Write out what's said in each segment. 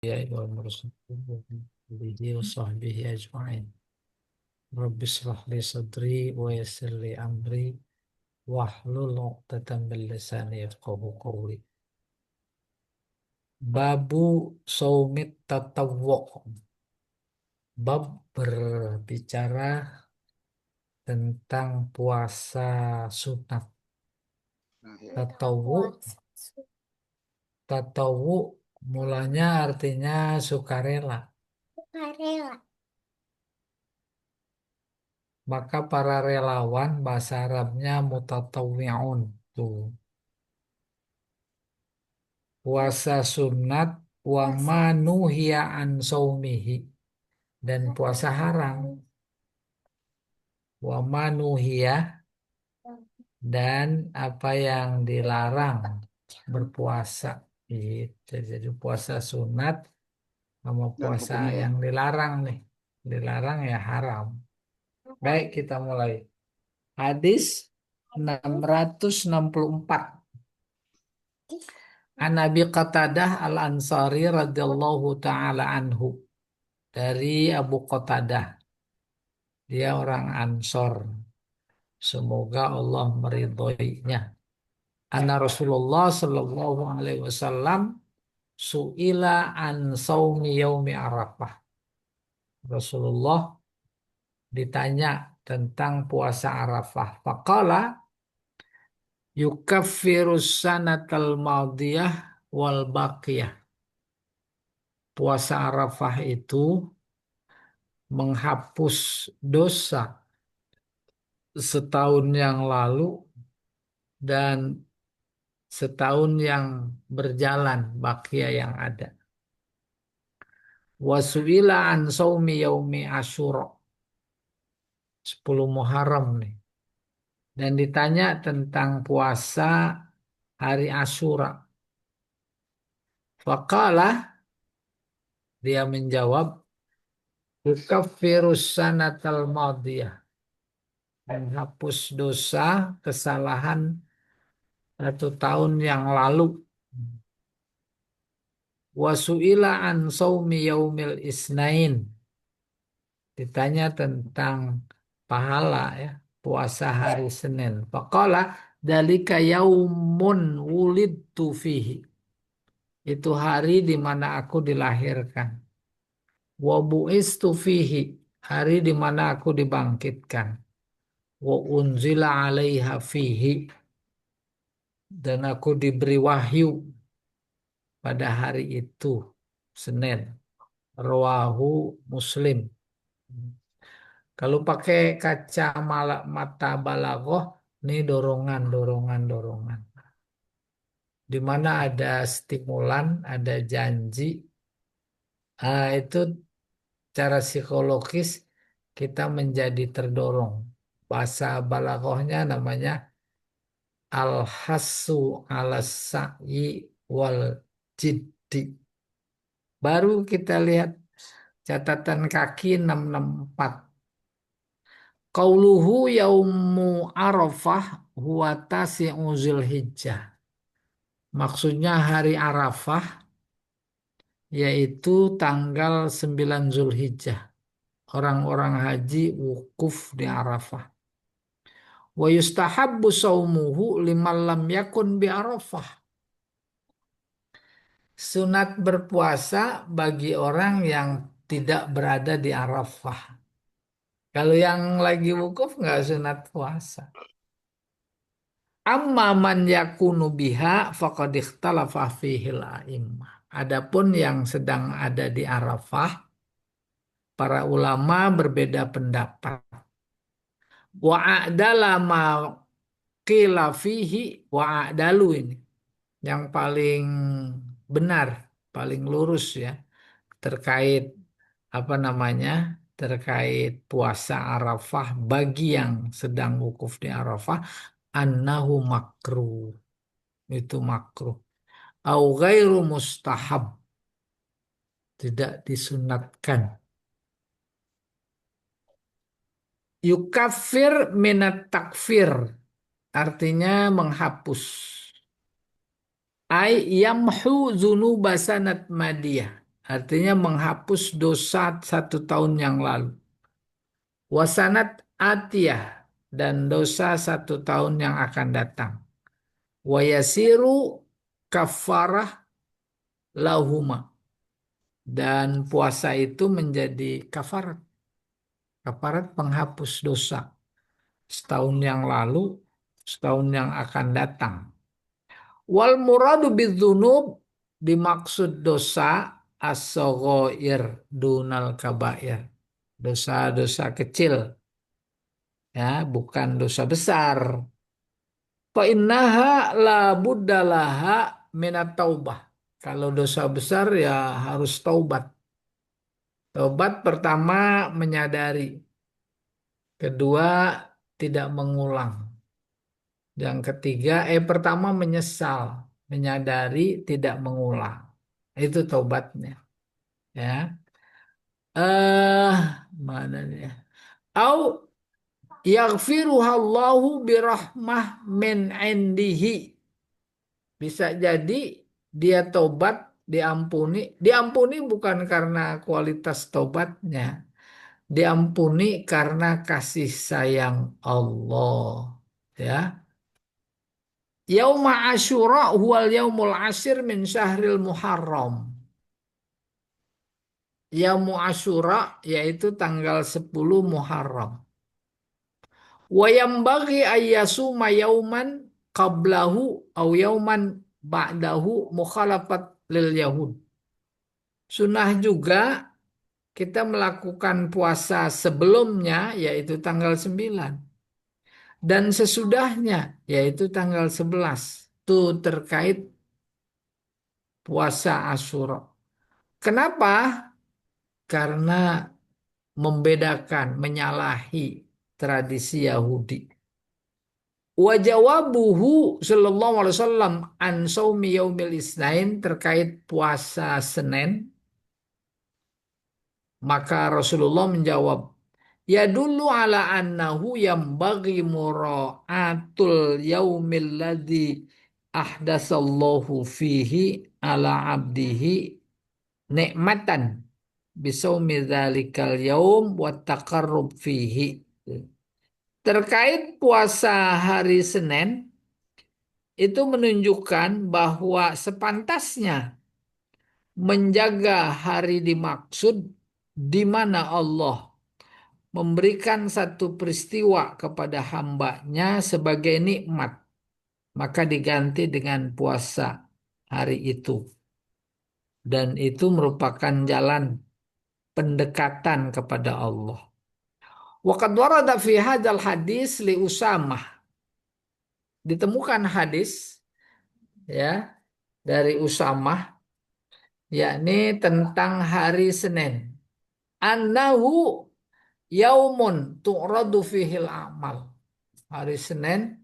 Ya alihi wa sahbihi ajma'in. Rabbi shrah li sadri wa yassir li amri wahlul 'uqdatam min lisani yafqahu qawli. Babu saumit tatawwu. Bab berbicara tentang puasa sunat. Nah, ya. Tatawwu, tatawwu mulanya artinya sukarela. Maka para relawan bahasa Arabnya mutatawwi'un. Tuh. Puasa sunat wa manuhiya an saumihi, dan puasa haram wa manuhiya, dan apa yang dilarang berpuasa gitu. Jadi puasa sunat sama Dan puasa hukumnya ya. yang dilarang nih, dilarang ya haram. Baik, kita mulai. Hadis 664. An Abi Qatadah Al-Ansari radhiyallahu taala anhu, dari Abu Qatadah, dia orang Ansor, semoga Allah meridhoinya. Anna Rasulullah sallallahu alaihi wasallam suila an saumi yaumi Arafah. Rasulullah ditanya tentang puasa Arafah. Faqala yukaffirus sanatal madiyah wal baqiyah. Puasa Arafah itu menghapus dosa setahun yang lalu dan setahun yang berjalan, bakia yang ada. Wasuila an saumi yaumi Asyura, 10 Muharram nih. Dan ditanya tentang puasa hari Asyura. Faqala, dia menjawab, yukaffirus sanatal madiyah, menghapus dosa kesalahan 1 tahun yang lalu. Wasuila an saumi yaumil isnain, ditanya tentang pahala ya puasa hari Senin. Faqala dalika yaumun wulidtu fihi, itu hari di mana aku dilahirkan. Wa bu'istu fihi, hari di mana aku dibangkitkan. Wa unzila alaiha fihi, dan aku diberi wahyu pada hari itu, Senin. Rawahu Muslim. Kalau pakai mata balaghah, ini dorongan, dorongan, dorongan. Di mana ada stimulan, ada janji, itu cara psikologis kita menjadi terdorong. Bahasa balaghahnya namanya al-hassu ala sa'i wal jiddi. Baru kita lihat catatan kaki 664. Qauluhu yaumu Arafah huwa tasi'u Zulhijjah. Maksudnya hari Arafah yaitu tanggal 9 Zulhijjah. Orang-orang haji wukuf di Arafah. Wa yustahabbu saumuhu liman lam yakun bi Arafah. Sunat berpuasa bagi orang yang tidak berada di Arafah. Kalau yang lagi wukuf nggak sunat puasa. Amma man yakunu biha faqad ikhtalafa fihil a'immah. Adapun yang sedang ada di Arafah, para ulama berbeda pendapat. Wa a'dala ma qila fihi, wa a'dalu ini yang paling benar, paling lurus ya terkait apa namanya? Terkait puasa Arafah bagi yang sedang wukuf di Arafah, annahu makruh. Itu makruh. Au ghairu mustahab, tidak disunatkan. Yukafir minat takfir, artinya menghapus. Ay yamhu dzunuba sanat madiyah, artinya menghapus dosa 1 tahun yang lalu. Wasanat atiyah, dan dosa 1 tahun yang akan datang. Wayasiru kafarah lahuma, dan puasa itu menjadi kafarat. Kafarat penghapus dosa 1 tahun yang lalu, 1 tahun yang akan datang. Wal muradu bidzunub, dimaksud dosa as-saghair dunal kabair. Dosa-dosa kecil, ya, bukan dosa besar. Fa innaha la buddalaha minat taubah. Kalau dosa besar ya harus taubat. Taubat pertama menyadari, kedua tidak mengulang. Yang ketiga, pertama menyesal, menyadari, tidak mengulang. Itu taubatnya, ya. Eh, mana nih? Au yaghfiruhallahu birahmah min indihi. Bisa jadi dia tobat, diampuni. Diampuni bukan karena kualitas tobatnya. Diampuni karena kasih sayang Allah. Ya. Yauma Asyura huwal yaumul ashir min syahril Muharram. Yaumu Asyura yaitu tanggal 10 Muharram. Wa yambaghi ayyasuma yauman qablahu au yauman ba'dahu mukhalafat lil Yahud. Sunnah juga kita melakukan puasa sebelumnya yaitu tanggal 9 dan sesudahnya yaitu tanggal 11. Itu terkait puasa Asyura. Kenapa? Karena membedakan, menyalahi tradisi Yahudi. Wa jawabuhu sallallahu alaihi wasallam an saumi yaumil isnain, terkait puasa Senin, maka Rasulullah menjawab, ya dulu ala annahu yambaghi mura'atul yaumil ladzi ahdasallahu fihi ala abdihi nikmatan bisaumi dzalikal yaum wa taqarrub fihi. Terkait puasa hari Senin, itu menunjukkan bahwa sepantasnya menjaga hari dimaksud di mana Allah memberikan satu peristiwa kepada hambanya sebagai nikmat, maka diganti dengan puasa hari itu. Dan itu merupakan jalan pendekatan kepada Allah. Wa qad warada fi hadzal hadis li Usamah. Ditemukan hadis, ya, dari Usamah, yakni tentang hari Senin. Annahu yaumun tu'radu fihil amal. Hari Senin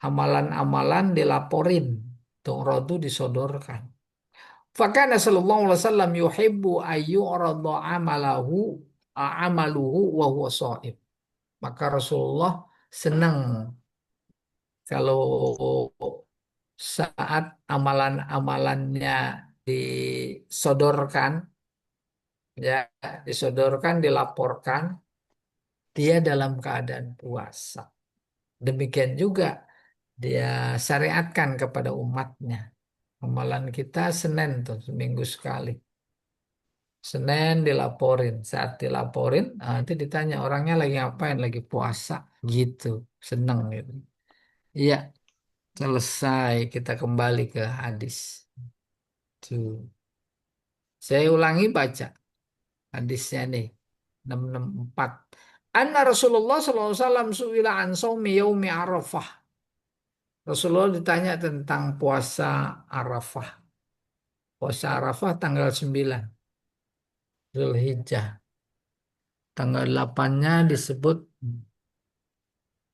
amalan-amalan dilaporin, tu'radu disodorkan. Fakana sallallahu alaihi wasallam yuhibbu ayyuradu amaluhu wa huwa shaim. Maka Rasulullah senang kalau saat amalan-amalannya disodorkan, ya, disodorkan, dilaporkan, dia dalam keadaan puasa. Demikian juga dia syariatkan kepada umatnya. Amalan kita Senin tuh, seminggu sekali. Senin dilaporin, saat dilaporin, nanti ditanya orangnya lagi ngapain, lagi puasa, gitu, seneng gitu. Iya, selesai, kita kembali ke hadis. Tuh. Saya ulangi baca hadisnya nih. 664. Anna Rasulullah SAW su'ila an saumi yaumi Arafah. Rasulullah ditanya tentang puasa Arafah. Puasa Arafah tanggal 9 Zulhijjah. Tanggal 8-nya disebut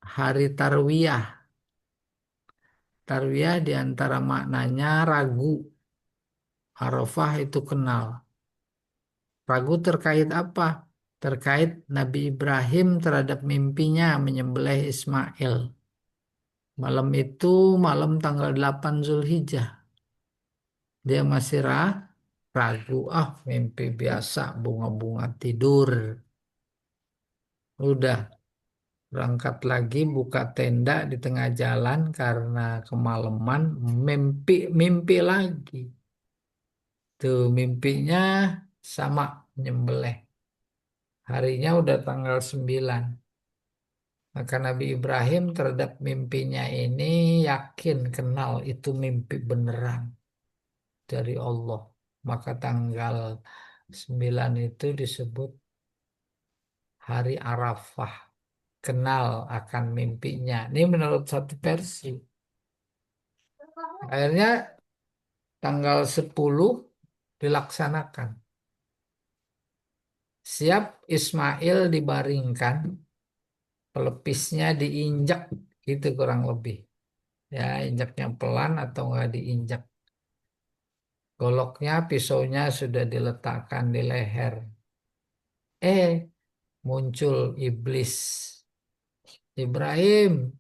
hari Tarwiyah. Tarwiyah diantara maknanya ragu. Arafah itu kenal. Ragu terkait apa? Terkait Nabi Ibrahim terhadap mimpinya menyembelih Ismail. Malam itu malam tanggal 8 Zulhijjah. Dia masih ragu, ah mimpi biasa, bunga-bunga tidur. Udah berangkat lagi buka tenda di tengah jalan karena kemalaman, mimpi mimpi lagi. Tuh mimpinya sama nyembelih. Harinya udah tanggal 9. Maka Nabi Ibrahim terhadap mimpinya ini yakin kenal itu mimpi beneran dari Allah. Maka tanggal 9 itu disebut hari Arafah. Kenal akan mimpinya. Ini menurut satu versi. Akhirnya tanggal 10 dilaksanakan. Siap Ismail dibaringkan, pelepisnya diinjak, itu kurang lebih. Ya, injaknya pelan atau enggak diinjak. Goloknya, pisaunya sudah diletakkan di leher. Muncul iblis. Ibrahim,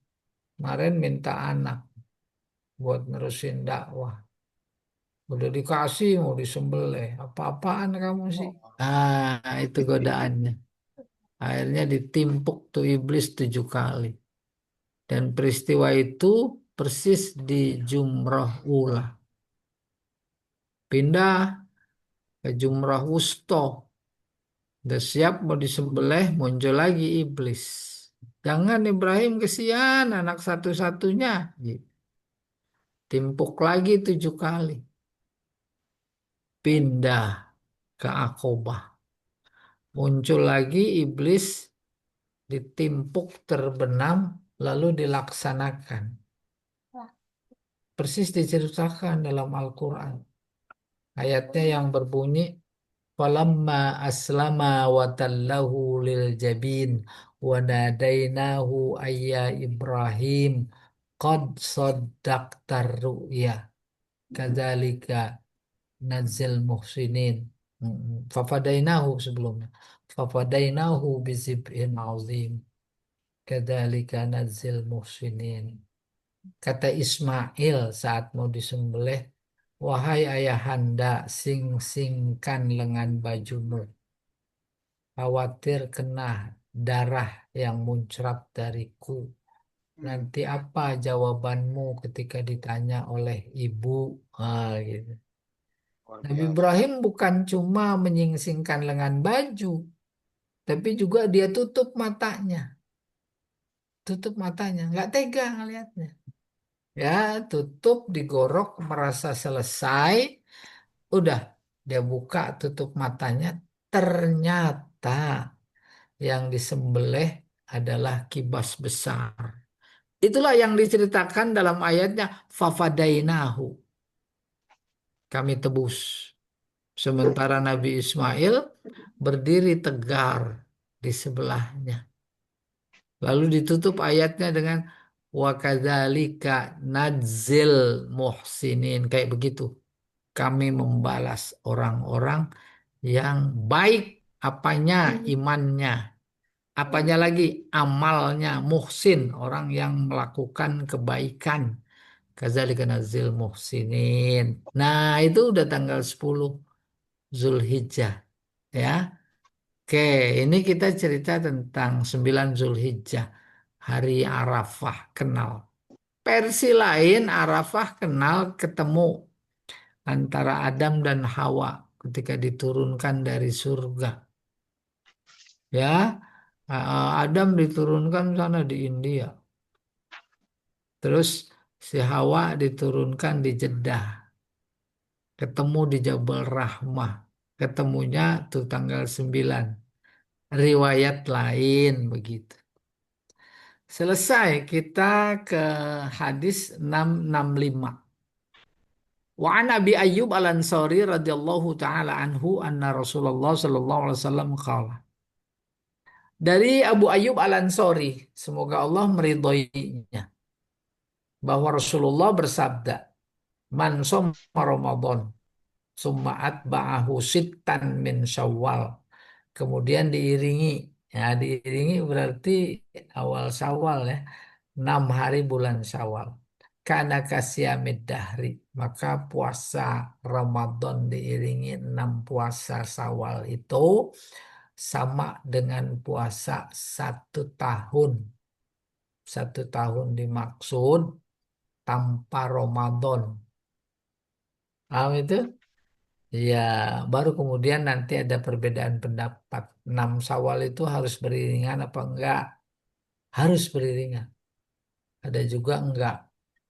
kemarin minta anak buat nerusin dakwah. Udah dikasih, mau disembelih. Apa-apaan kamu sih? Oh, Itu godaannya. Akhirnya ditimpuk tuh iblis 7 kali. Dan peristiwa itu persis di Jumrah Ula. Pindah ke Jumrah Wusto. Udah siap mau disembelih, muncul lagi iblis. Jangan Ibrahim, kesian anak satu-satunya. Gitu. Timpuk lagi 7 kali. Pindah ke Akobah. Muncul lagi iblis, ditimpuk terbenam, lalu dilaksanakan. Persis diceritakan dalam Al-Quran. Ayatnya yang berbunyi, Falamma aslama wa tallahu lil jabin wa nadainahu ayya Ibrahim qad saddaqtar ru'ya kadzalika nadzil muhsinin. Fafadainahu sebelumnya. Fafadainahu bizib'in azim. Kadzalika nadzil muhsinin. Kata Ismail saat mau disembelih, wahai ayahanda, sing-singkan lengan bajumu. Khawatir kena darah yang muncrat dariku. hmm, Nanti apa jawabanmu ketika ditanya oleh ibu? Gitu. luar Nabi biasa. Ibrahim bukan cuma menyingsingkan lengan baju, tapi juga dia tutup matanya. Tutup matanya, nggak tega ngelihatnya. Ya, tutup, digorok, merasa selesai. Udah, dia buka, tutup matanya. Ternyata yang disembelih adalah kibas besar. Itulah yang diceritakan dalam ayatnya, Fafadainahu. Kami tebus. Sementara Nabi Ismail berdiri tegar di sebelahnya. Lalu ditutup ayatnya dengan wa kadzalika nadzil muhsinin, kayak begitu. Kami membalas orang-orang yang baik, apanya, imannya, apanya lagi, amalnya, muhsin, orang yang melakukan kebaikan. Kadzalika nadzil muhsinin. Nah, itu udah tanggal 10 Zulhijjah ya. Oke, ini kita cerita tentang 9 Zulhijjah, hari Arafah kenal. Versi lain Arafah kenal ketemu antara Adam dan Hawa ketika diturunkan dari surga. Ya, Adam diturunkan sana di India. Terus si Hawa diturunkan di Jeddah. Ketemu di Jabal Rahmah. Ketemunya tuh tanggal 9. Riwayat lain begitu. Selesai kita ke hadis 665. Wa an Abi Ayyub Al-Ansari radhiyallahu taala anhu anna Rasulullah sallallahu alaihi wasallam qala. Dari Abu Ayyub Al-Ansari, semoga Allah meridhoinya, bahwa Rasulullah bersabda, "Man shoma Ramadan, summa atba'ahu sittan min Syawal." Kemudian diiringi, ya diiringi berarti awal Syawal ya, 6 hari bulan Syawal. Karena kasiyamid dahri, maka puasa Ramadan diiringi 6 puasa Syawal itu sama dengan puasa 1 tahun. 1 tahun dimaksud tanpa Ramadan. Paham itu? Ya, baru kemudian nanti ada perbedaan pendapat. 6 Syawal itu harus beriringan apa enggak? Harus beriringan. Ada juga enggak.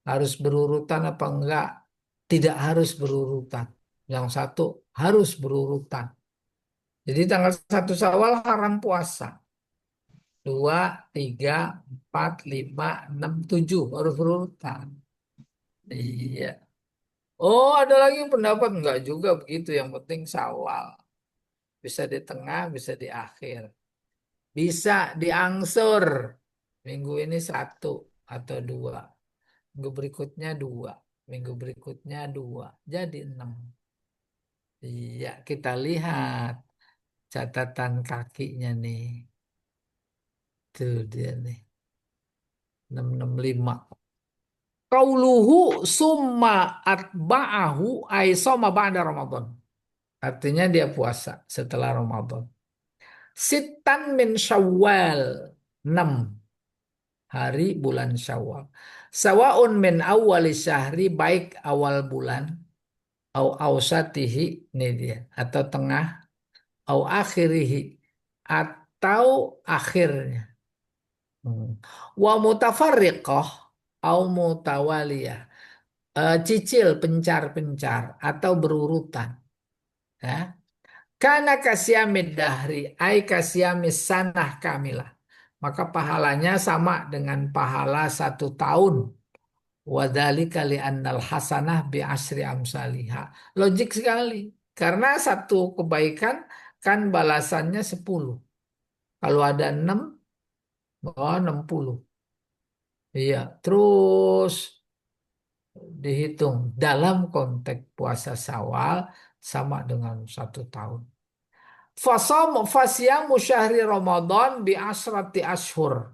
Harus berurutan apa enggak? Tidak harus berurutan. Yang satu harus berurutan. Jadi tanggal 1 Syawal haram puasa. 2, 3, 4, 5, 6, 7 harus berurutan. Iya. Oh, ada lagi pendapat enggak juga begitu. Yang penting Syawal. Bisa di tengah, bisa di akhir. Bisa diangsur. Minggu ini 1 atau 2. Minggu berikutnya 2. Minggu berikutnya 2. Jadi 6. Iya, kita lihat catatan kakinya nih. Tuh dia nih. 665. Qauluhu summa atba'ahu ay soma ba'da Ramadan. Artinya dia puasa setelah Ramadan. Sitan min Syawal. 6 hari bulan Syawal. Sawaun min awali syahri, baik awal bulan, au ausatihi, ini dia, atau tengah, au akhirihi, atau akhirnya. Hmm. Wa mutafarriqah au mutawaliyah. Cicil, pencar-pencar atau berurutan. Ya. Karena kasyamid dahri, ay kasyamid sanah kamilah. Maka pahalanya sama dengan pahala 1 tahun. Wadhalika li'annal hasanah bi asri amsalihha. Logik sekali. Karena satu kebaikan kan balasannya 10. Kalau ada 6, oh 60. Iya, terus dihitung dalam konteks puasa Syawal sama dengan 1 tahun. Fasyamu syahri Ramadan bi asrati ashur.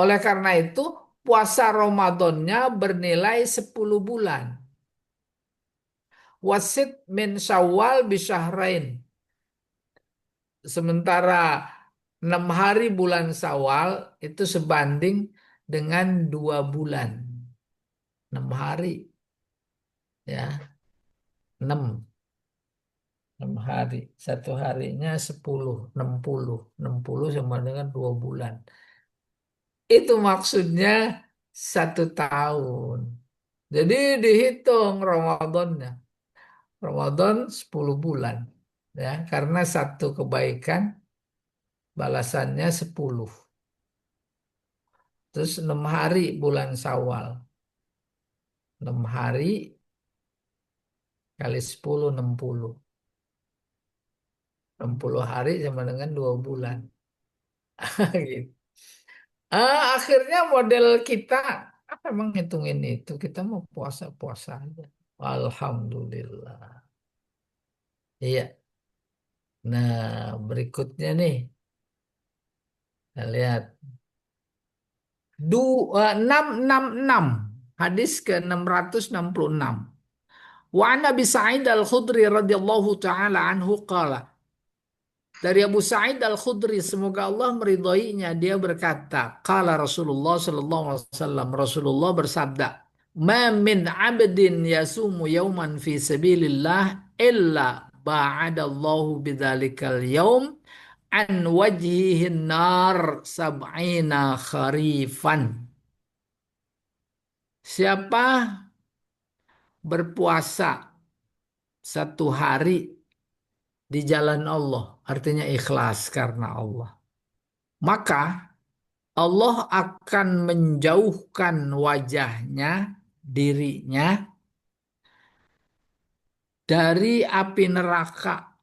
Oleh karena itu, puasa Ramadannya bernilai 10 bulan. Wasit min Syawal bi syahrain. Sementara 6 hari bulan Syawal itu sebanding dengan 2 bulan. 6 hari, ya, 6. 6 hari. 1 harinya 10, 60. 60 sama dengan 2 bulan. Itu maksudnya 1 tahun. Jadi dihitung Ramadannya. Ramadan 10 bulan. Ya, karena satu kebaikan balasannya 10. Terus 6 hari bulan Syawal. 6 hari kali 10, 60. 60 hari sama dengan 2 bulan. Gitu. Akhirnya model kita emang ngitungin itu. Kita mau puasa-puasa aja. Alhamdulillah. Iya. Nah, berikutnya nih. Kita lihat. 666. Hadis ke 666. Wa an Abi Sa'id Al-Khudri radhiyallahu taala anhu qala. Dari Abu Sa'id Al-Khudri, semoga Allah meridhoinya, dia berkata, qala Rasulullah sallallahu alaihi wasallam, Rasulullah bersabda, "Ma min 'abdin yasumu yawman fi sabilillah illa ba'adallahu bidzalikal yaum an wajhihin nar sab'ina kharifan." Siapa berpuasa 1 hari di jalan Allah, artinya ikhlas karena Allah, maka Allah akan menjauhkan wajahnya, dirinya, dari api neraka.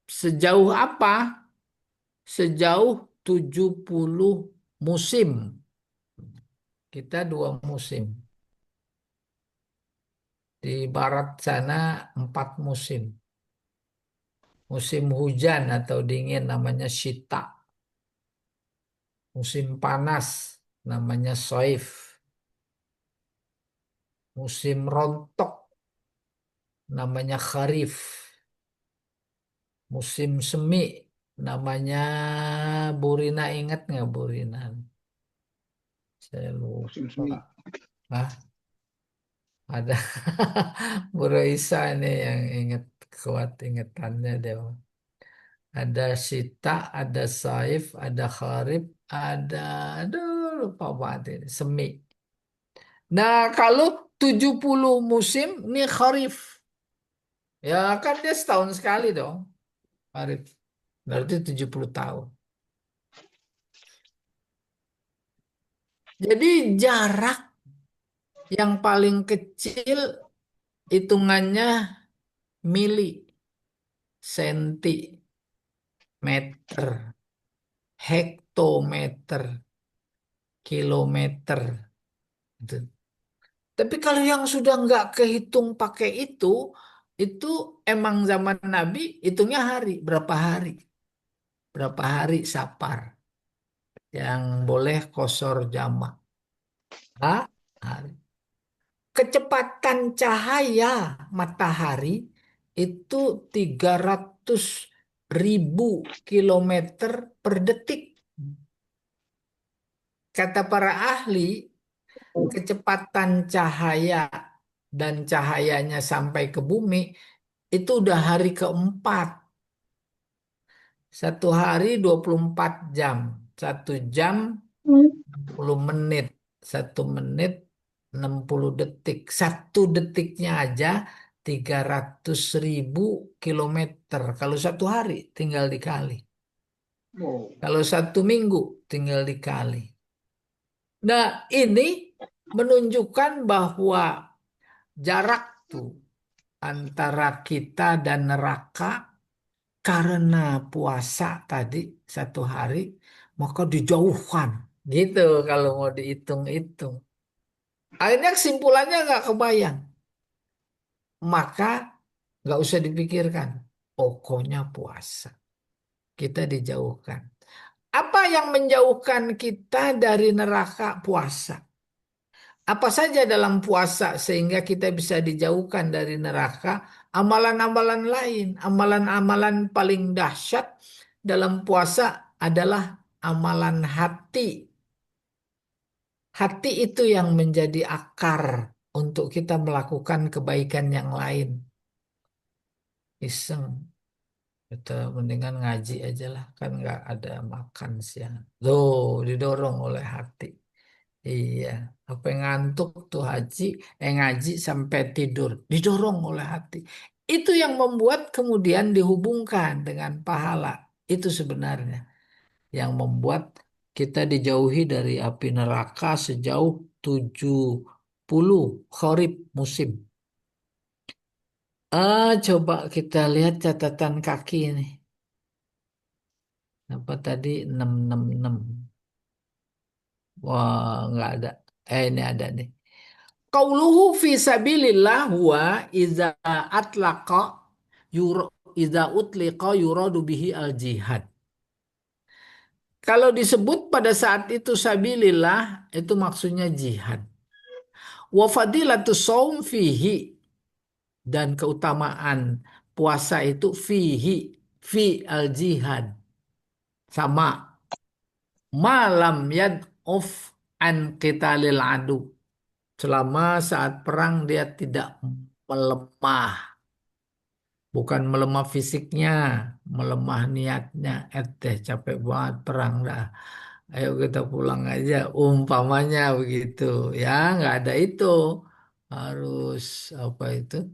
Sejauh apa? Sejauh 70 musim. Kita 2 musim. Di barat sana 4 musim. Musim hujan atau dingin namanya syita. Musim panas namanya soif. Musim rontok namanya kharif. Musim semi namanya Burina, ingat nggak Burina? Saya musim lupa. semi. Ah, ada Guru Isa ini yang ingat, kuat ingetannya dia. Ada Sita, ada Saif, ada Kharif, ada, aduh lupa banget ini, semi. Nah, kalau 70 musim ini Kharif. Ya kan dia setahun sekali dong, Kharif. Berarti 70 tahun. Jadi jarak yang paling kecil hitungannya mili, senti, meter, hektometer, kilometer. Gitu. Tapi kalau yang sudah nggak kehitung pakai itu emang zaman Nabi hitungnya hari, berapa hari safar yang boleh kosor jamak. Ah, hari. Kecepatan cahaya matahari itu 300.000 kilometer per detik. Kata para ahli, kecepatan cahaya dan cahayanya sampai ke bumi itu udah hari keempat. 1 hari 24 jam. 1 jam 60 menit. 1 menit 60 detik. 1 detiknya aja 300.000 kilometer. Kalau 1 hari tinggal dikali. Oh, Kalau 1 minggu tinggal dikali. Nah, ini menunjukkan bahwa jarak tuh antara kita dan neraka karena puasa tadi 1 hari, maka dijauhkan. Gitu kalau mau dihitung-hitung. Akhirnya kesimpulannya nggak kebayang. Maka nggak usah dipikirkan. Pokoknya puasa. Kita dijauhkan. Apa yang menjauhkan kita dari neraka? Puasa. Apa saja dalam puasa sehingga kita bisa dijauhkan dari neraka? Amalan-amalan lain, amalan-amalan paling dahsyat dalam puasa adalah amalan hati. Hati itu yang menjadi akar untuk kita melakukan kebaikan yang lain. Iseng, kita mendingan ngaji aja lah, kan nggak ada makan siang. Loh, didorong oleh hati. Iya, apa yang ngantuk tuh ngaji sampai tidur, didorong oleh hati. Itu yang membuat kemudian dihubungkan dengan pahala. Itu sebenarnya yang membuat kita dijauhi dari api neraka sejauh 70 kharif musim. Coba kita lihat catatan kaki ini. Apa tadi 666? Wah, nggak ada. Ini ada nih. Qauluhu fi sabilillah huwa iza atlaqa yur iza utliqa yuradu bihi al jihad. Kalau disebut pada saat itu sabilillah itu maksudnya jihad. Wa fadilatus shaum fihi, dan keutamaan puasa itu fihi, fi al jihad, sama malam yad of an qitalil adu, selama saat perang dia tidak melemah. Bukan melemah fisiknya, melemah niatnya. Teh capek banget perang dah. Ayo kita pulang aja. Umpamanya begitu. Ya, nggak ada itu. Harus apa itu?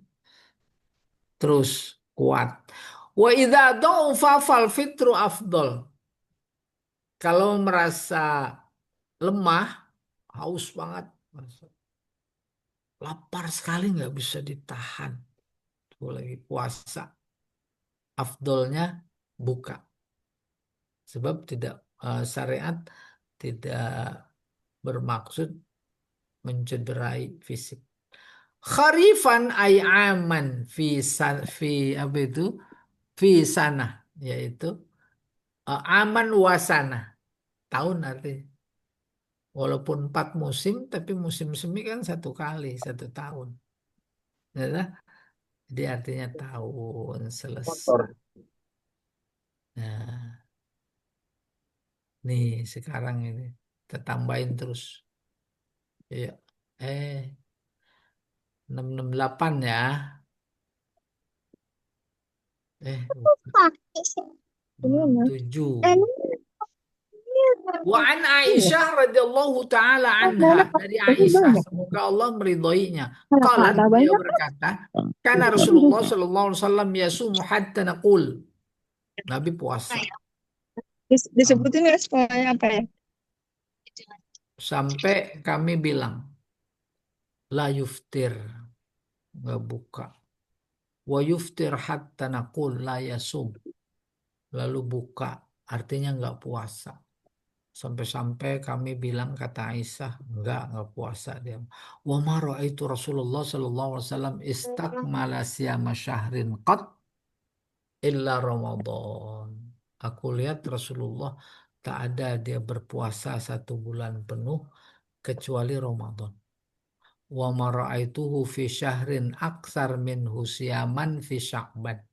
Terus kuat. Wa idza dha'ufa fal fitru afdol. Kalau merasa lemah, haus banget, lapar sekali nggak bisa ditahan. Tuh lagi puasa. Afdolnya buka. Sebab tidak, syariat tidak bermaksud mencederai fisik. Kharifan ay aman fi apa itu? Fi sana, yaitu aman wasana, tahun artinya. Walaupun 4 musim, tapi musim semi kan 1 kali 1 tahun. Ya, dah? Jadi artinya tahun selesai. Kotor. Nah, nih sekarang ini kita tambahin terus. Iya. 668 ya. Bukan. enam Ini enam mah. tujuh. Wa an Ini Aisyah radhiyallahu taala anha, banyak. dari Ini Aisyah banyak. semoga Allah meridhoinya. Kalau Qalat, ada dia banyak kan? berkata, karena Rasulullah sallallahu alaihi wasallam yasumu hatta naqul. Nabi puasa sam- Disebutin ya sekolahnya apa ya? sampai kami bilang la yuftir, nggak buka. Wa yuftir hatta naqul la yasum, lalu buka artinya nggak puasa. Sampai-sampai kami bilang, kata Aisyah, nggak puasa dia. Wa ma raaitu Rasulullah sallallahu alaihi wasallam istakmala siyama syahrin qat illa Ramadan. Aku lihat Rasulullah tak ada dia berpuasa 1 bulan penuh kecuali Ramadan. Wa ma raaituhu fi syahrin aksar minhu siyaman fi Sya'ban.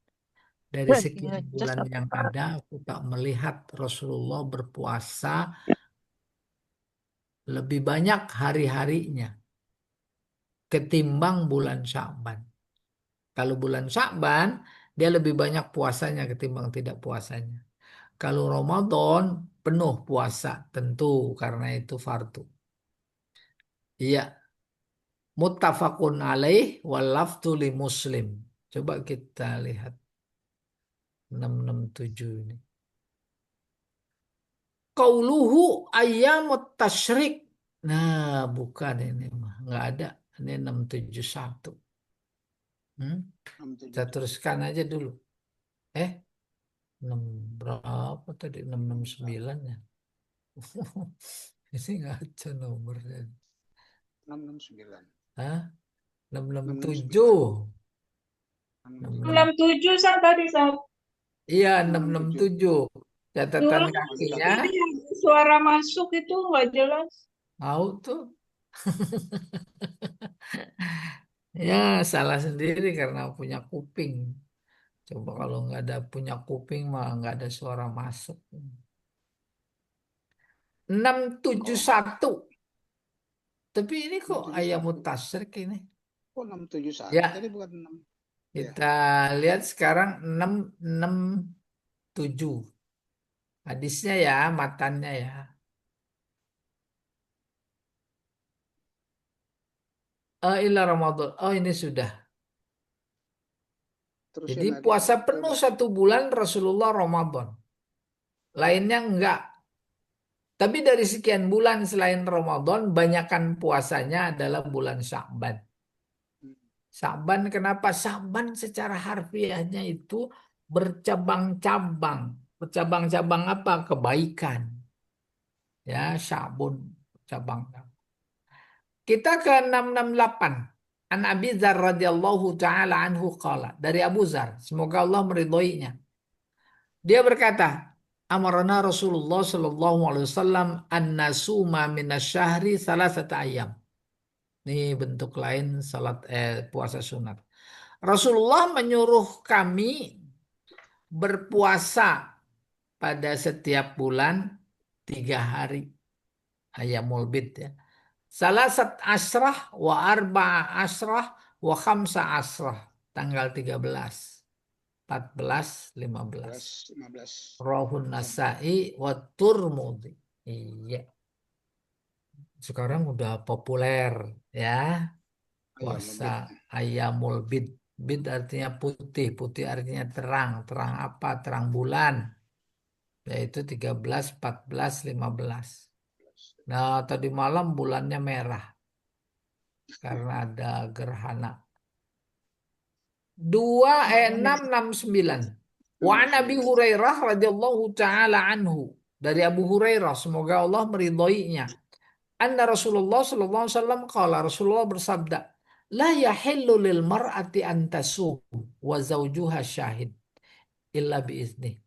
Dari Berarti sekian just bulan yang lapar. ada, aku tak melihat Rasulullah berpuasa lebih banyak hari-harinya ketimbang bulan Sya'ban. Kalau bulan Sya'ban, dia lebih banyak puasanya ketimbang tidak puasanya. Kalau Ramadan, penuh puasa, tentu karena itu fardu. Iya, muttafaqun alaih wal lafdhu li Muslim. Coba kita lihat 667 ini. Qauluhu ayyamut tasyrik. Nah, bukan ini mah. Nggak ada. Ini 671. Hmm? Kita 677. teruskan aja dulu. Eh, 6 berapa tadi? 669 ya. Ini ngaca nomornya. 669. Hah? enam sembilan 667. enam 66. 67 San tadi San. Iya, enam tujuh 667. Catatan Diulang lagi kakinya Mantap. tadi ada suara masuk itu nggak jelas. mau tuh. Ya, salah sendiri karena punya kuping. Coba kalau nggak ada punya kuping mah nggak ada suara masuk. 671. Tapi ini kok ayam 671. mutasrik ini? Oh, 671. Tadi Ya, bukan 6. Ya. kita lihat sekarang 667. Hadisnya ya, matannya ya. Ila Ramadan. Oh, ini sudah. Jadi Terusin lagi. puasa Oh, penuh udah. 1 bulan Rasulullah Ramadan. Lainnya enggak. Tapi dari sekian bulan selain Ramadan, banyakan puasanya adalah bulan Sya'ban. Hmm. Sya'ban kenapa? Sya'ban secara harfiahnya itu bercabang-cabang. Bercabang-cabang apa? Kebaikan. Ya, Sya'bun. Cabang. Kita ke 668. An Abi Dzar radhiyallahu taala anhu qala. Dari Abu Dzar, semoga Allah meridhoinya. Dia berkata, amarna Rasulullah sallallahu alaihi wasallam an nasuma minasyahri salasata ayam. Ini bentuk lain salat puasa sunat. Rasulullah menyuruh kami berpuasa pada setiap bulan 3 hari. Ayamul bid ya. Salasat asrah wa arba'a asrah wa khamsa asrah. Tanggal 13, 14, 15. 15. 15. Rahun Sampai. Nasai wa Turmudi. Iya, sekarang udah populer ya Ayam puasa lebih. Ayamul Bid. Bid artinya putih, putih artinya terang. Terang apa? Terang bulan. Yaitu 13, 14, 15. Nah, tadi malam bulannya merah karena ada gerhana. Enam enam sembilan. Wa an Abi 69. Hurairah radhiyallahu taala anhu. Dari Abu Hurairah, semoga Allah meridhoinya. Anna Rasulullah sallallahu alaihi wasallam qala, Rasulullah bersabda, la yahillu lil mar'ati an tasum wa zawjuha syahid illa biizni.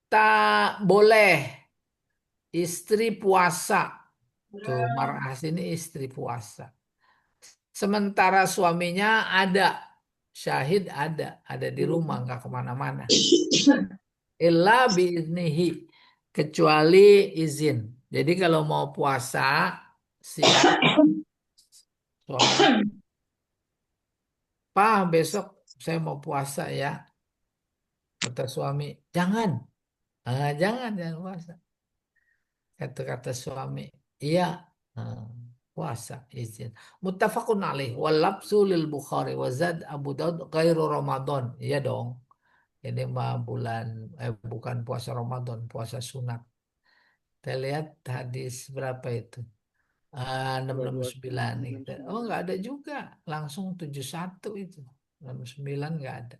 Tak boleh istri puasa Tuh, mar'ah ini istri puasa. Sementara suaminya ada, syahid ada di rumah, nggak kemana-mana. Illa biiznihi, kecuali izin. Jadi kalau mau puasa siang, suaminya, Pak, besok saya mau puasa ya. Kata suami, jangan. Jangan puasa. Kata-kata suami, iya, ah, puasa izin. Muttafaqun alaih wal lafzu lil Bukhari wa zad Abu Daud ghairu Ramadan. Iya dong. Ini mah bukan puasa Ramadan, puasa sunat. Kita lihat hadis berapa itu? Dua dua 669. enam Oh, sembilan nggak ada juga. Langsung 71 itu. 69 nggak ada.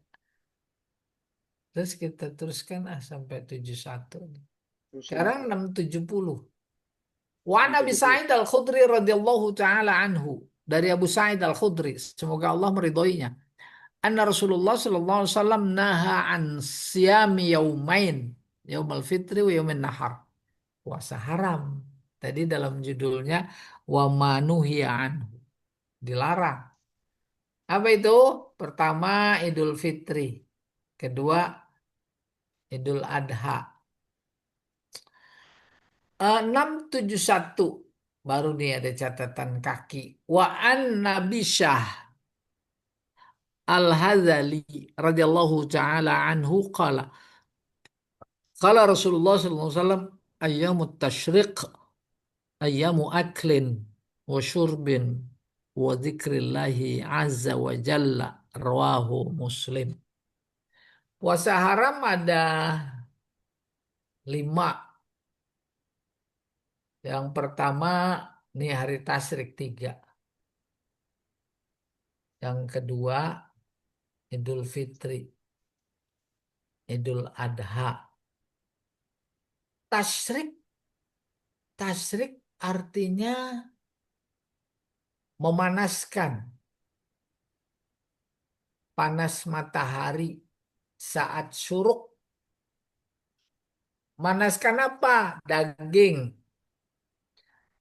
Terus kita teruskan sampai 71. terus Sekarang satu 670. Wa enam Nabi tujuh puluh. Sa'id Al-Khudri radhiyallahu taala anhu, dari Abu Sa'id Al-Khudri, semoga Allah meridhoinya. Anna Rasulullah sallallahu alaihi wasallam naha an siyami yaumain, yaumul fitri wa yaumin nahar. Puasa haram. Tadi dalam judulnya wa manuhiya anhu, dilarang. Apa itu? Pertama Idul Fitri, kedua Idul Adha. 671 baru nih ada catatan kaki. Wa an Nabi Syah Al-Hadzali radhiyallahu taala anhu qala Rasulullah sallallahu alaihi wasallam ayyamut tasyriq ayyamu aklin wa syurbin wa dzikrillahi azza wa jalla rawahu Muslim. Puasa haram ada 5. Yang pertama nih hari tasyrik 3. Yang kedua Idul Fitri, Idul Adha. Tasyrik, tasyrik artinya memanaskan, panas matahari saat syuruk. Manaskan apa? Daging.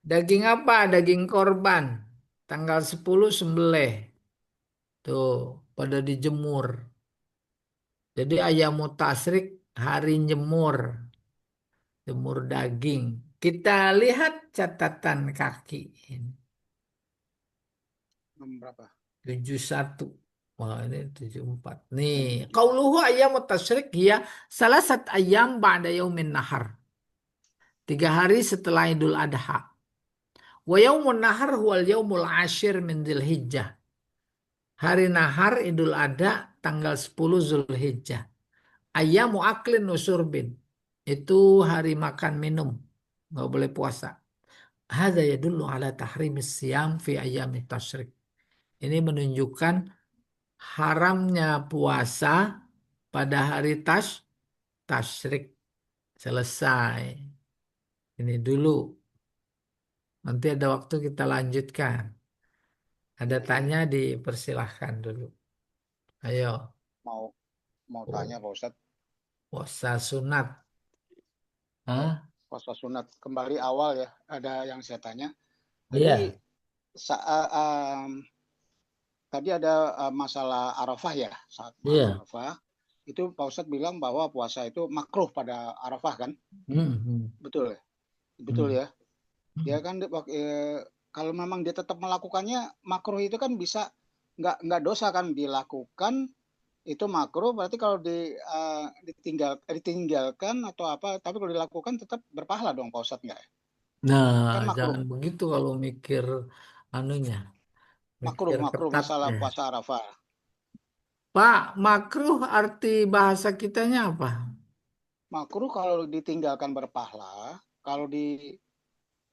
Daging apa? Daging korban. Tanggal 10 sembelih. Tuh, pada dijemur. Jadi ayam tasyrik hari jemur, jemur daging. Kita lihat catatan kaki ini. berapa? 71. Wah, ini 74. Nih, qauluhu ayyamut tasyrik ya salasat ayyam ba'da yaumin nahar. 3 hari setelah Idul Adha. Wa yaumun nahar huwal yaumul ashir min Dzulhijjah. Hari nahar Idul Adha tanggal 10 Zulhijjah. Ayyamu aklin nusurbin. Itu hari makan minum. Nggak boleh puasa. Hadza yadullu ala tahrimis siyam fi ayyamit tasyrik. Ini menunjukkan haramnya puasa pada hari tasyrik. Selesai. Ini dulu. Nanti ada waktu kita lanjutkan. Ada tanya dipersilahkan dulu. Ayo. Mau mau Oh, tanya Pak Ustadz. puasa sunat. Ya, Hah? puasa sunat kembali awal ya. Ada yang saya tanya. Tadi Iya, saat tadi ada masalah Arafah ya, saat iya. Arafah itu Pak Ustadz bilang bahwa puasa itu makruh pada Arafah kan? Hmm, hmm, Betul ya? Betul hmm, ya. Dia hmm. kan kalau memang dia tetap melakukannya makruh itu kan bisa nggak dosa kan dilakukan itu makruh berarti kalau ditinggalkan atau apa tapi kalau dilakukan tetap berpahala dong Pak Ustadz nggak ya? Nah, Kan makruh jangan begitu kalau mikir anunya, makruh mikir makruh masalah ketatnya. puasa Arafah. Pak, makruh arti bahasa kitanya apa? Makruh kalau ditinggalkan berpahala, kalau di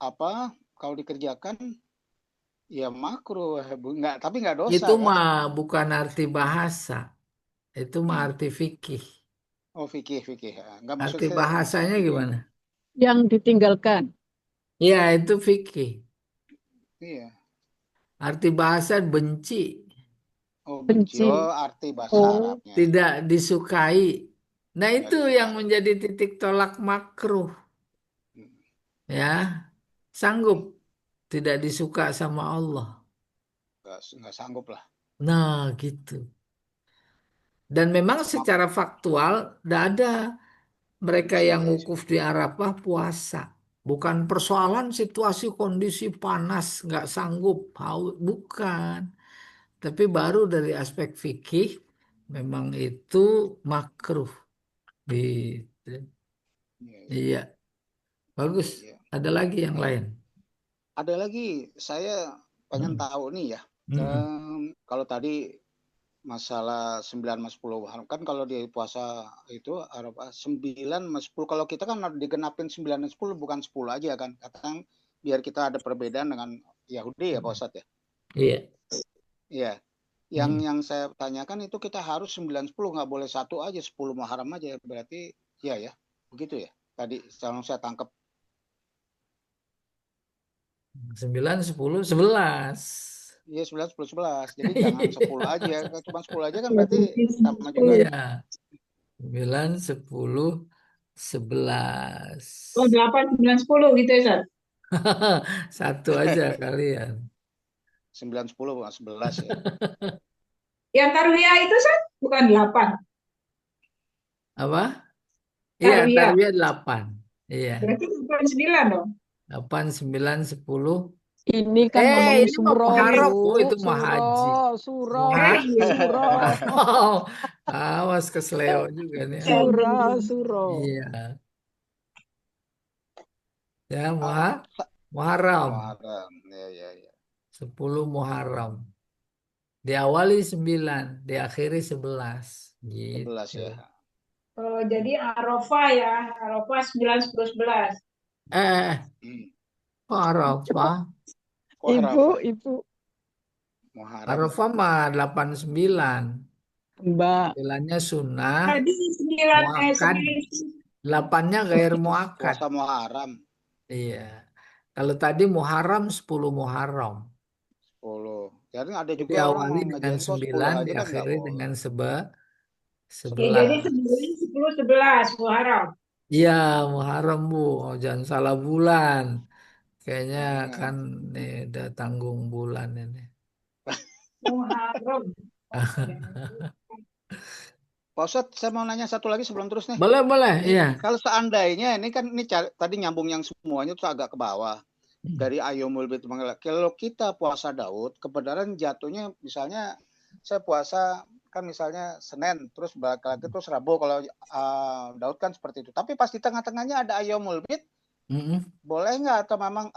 apa kalau dikerjakan ya makruh nggak tapi nggak dosa Itu kan. mah bukan arti bahasa, itu mah Hmm. arti fikih. Oh fikih fikih. Nggak maksud Arti saya bahasanya fikih. gimana? Yang ditinggalkan. Ya, itu fikih. Iya. Arti bahasa benci, Oh benci. Benci. Oh arti bahasa Oh, Arabnya. tidak disukai. Nah, Nggak itu yang disukai. menjadi titik tolak makruh. Hmm. Ya, sanggup. tidak disuka sama Allah. nggak sanggup lah. Nah, gitu. Dan memang Mak secara faktual tidak ada mereka yang iya sih. wukuf di Arafah puasa. Bukan persoalan situasi kondisi panas, nggak sanggup, haus, bukan. Tapi baru dari aspek fikih, memang itu makruh. Gitu. Iya, iya. Iya, bagus. Iya. Ada lagi yang Eh, lain. ada lagi, saya pengen Mm, tahu nih ya. mm, Kalau tadi masalah 9 sama 10 kan kalau di puasa itu Arafah 9 sama 10, kalau kita kan digenapin 9 dan 10 bukan 10 aja kan. Kadang biar kita ada perbedaan dengan Yahudi ya Pak mm. Ustadz ya. Iya. Iya. Yang Mm. yang saya tanyakan itu kita harus 9 10, nggak boleh satu aja 10 Muharram aja. Berarti iya ya. Begitu ya. Tadi kalau saya tangkap 9, 10, 11. iya 11 10 11. Jadi jangan 10 aja. Kalau cuma 10 aja kan Ya, berarti berarti sama juga. 10. Iya, 9, 10, 11. Oh, 8, 9, 10 gitu ya, Sat? Satu aja kalian. 9 10 bukan 11 ya. Yang tarwiyah itu, Sat? Bukan 8. Apa? Iya, Tarwiyah. tarwiyah 8. Iya, Berarti 8, 9 dong. 8, 9, 10. Ini kan ngomongin Ini mah surah, Bu. Muharram. Oh, itu mah haji. Surah, Muharram. Iya. surah, Oh, awas kesleo juga nih. surah. Iya, ya Ah, Muharram. Muharram. Ya ya ya. 10 Muharram. Diawali 9, diakhiri 11. 11 Gitu. ya. Oh, jadi Arafah ya. Arafah 9, 10, 11. Eh, Hmm. kok Arafah? Kok Ibu, Arafah? ibu, Muharram. Arafah mah 89. Mbak. 9-nya sunnah, Tadi 9, muakkad. 9. 8-nya gair muakkad. Puasa Muharram Iya. Kalau tadi Muharram 10 Muharram. 10. Jadi ada Jadi juga orang awali dengan ngejain kok 10 9, aja kan nggak diakhiri boleh. dengan Ya, jadi 11. 9, 10, 11 Muharram. Iya, Muharram Bu. Oh, jangan salah bulan. Kayaknya kan Hmm. nih udah tanggung bulan ini. Muharram. Pak Ustadz, saya mau nanya satu lagi sebelum terus nih. Boleh, boleh. Ini Iya. kalau seandainya ini kan ini tadi nyambung yang semuanya tuh agak ke bawah Hmm. dari Ayyamul Bid. Kalau kita puasa Daud, kebenaran jatuhnya misalnya saya puasa kan misalnya Senin terus balik lagi terus Rabu kalau Daud kan seperti itu. Tapi pas di tengah-tengahnya ada Ayyamul Bid, Mm-mm. boleh nggak atau memang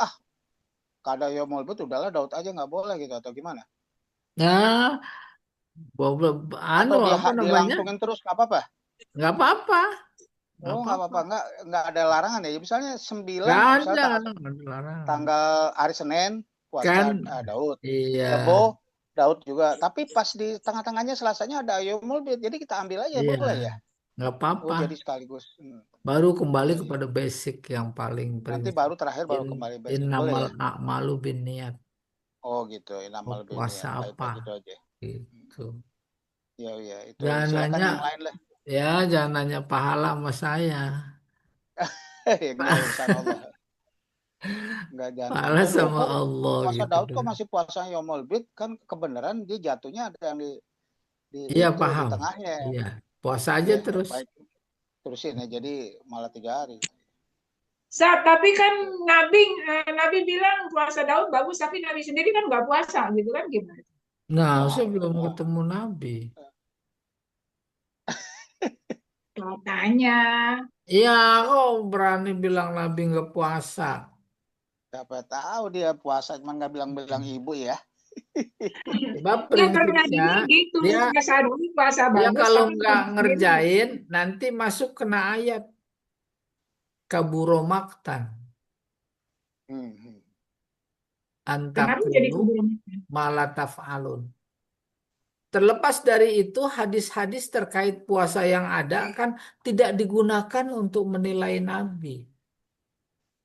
kada Ayyamul Bid udahlah Daud aja nggak boleh gitu atau gimana? Nah, Atau apa namanya? dilangsungin terus nggak apa-apa? Nggak apa-apa, nggak Oh, nggak apa-apa. apa-apa, nggak ada larangan ya. Misalnya Nggak 9, ada, misalnya nggak ada larangan. tanggal hari Senin Kan, puasa Daud, iya, Rebo Daud juga. Tapi pas di tengah-tengahnya Selasanya ada Ayyamul Bid, jadi kita ambil aja iya, boleh ya. nggak Oh, apa-apa. jadi sekaligus. Baru kembali Iya, iya. kepada basic yang paling Nanti prinsip. baru terakhir baru In, kembali basic boleh innamal ya. a'malu binniat. Oh gitu, Mau inamal puasa biniat. apa? Baik-baik itu aja. Gitu. Iya, iya, itu Jangan silakan nanya, yang lain lah. ya jangan nanya pahala sama saya. Enggak urusan Allah. Enggak jangan gitu. Pahala Loh, sama kok Allah puasa gitu Daud kok dong. masih puasa Yomul Bid kan kebenaran dia jatuhnya ada yang di Iya itu di paham. tengahnya. Iya, puasa aja Ya, terus. baik terusin ya. Jadi malah 3 hari. Tapi kan Nabi bilang puasa Daud bagus, tapi Nabi sendiri kan nggak puasa gitu kan gimana? Nah, saya Wah, belum wah. ketemu Nabi. Katanya. Iya, kok berani bilang Nabi nggak puasa? Siapa tahu dia puasa cuma nggak bilang-bilang ibu ya. Sebab Ya kalau prinsipnya Nabi gitu, dia puasa Daud puasa dia bagus, kalau tapi nggak Nabi sendiri. ngerjain nanti masuk kena ayat kaburo maktan Hmm, hmm. Kenapa jadi antakulu kuburan? malatafalun. Terlepas dari itu, hadis-hadis terkait puasa yang ada kan tidak digunakan untuk menilai Nabi.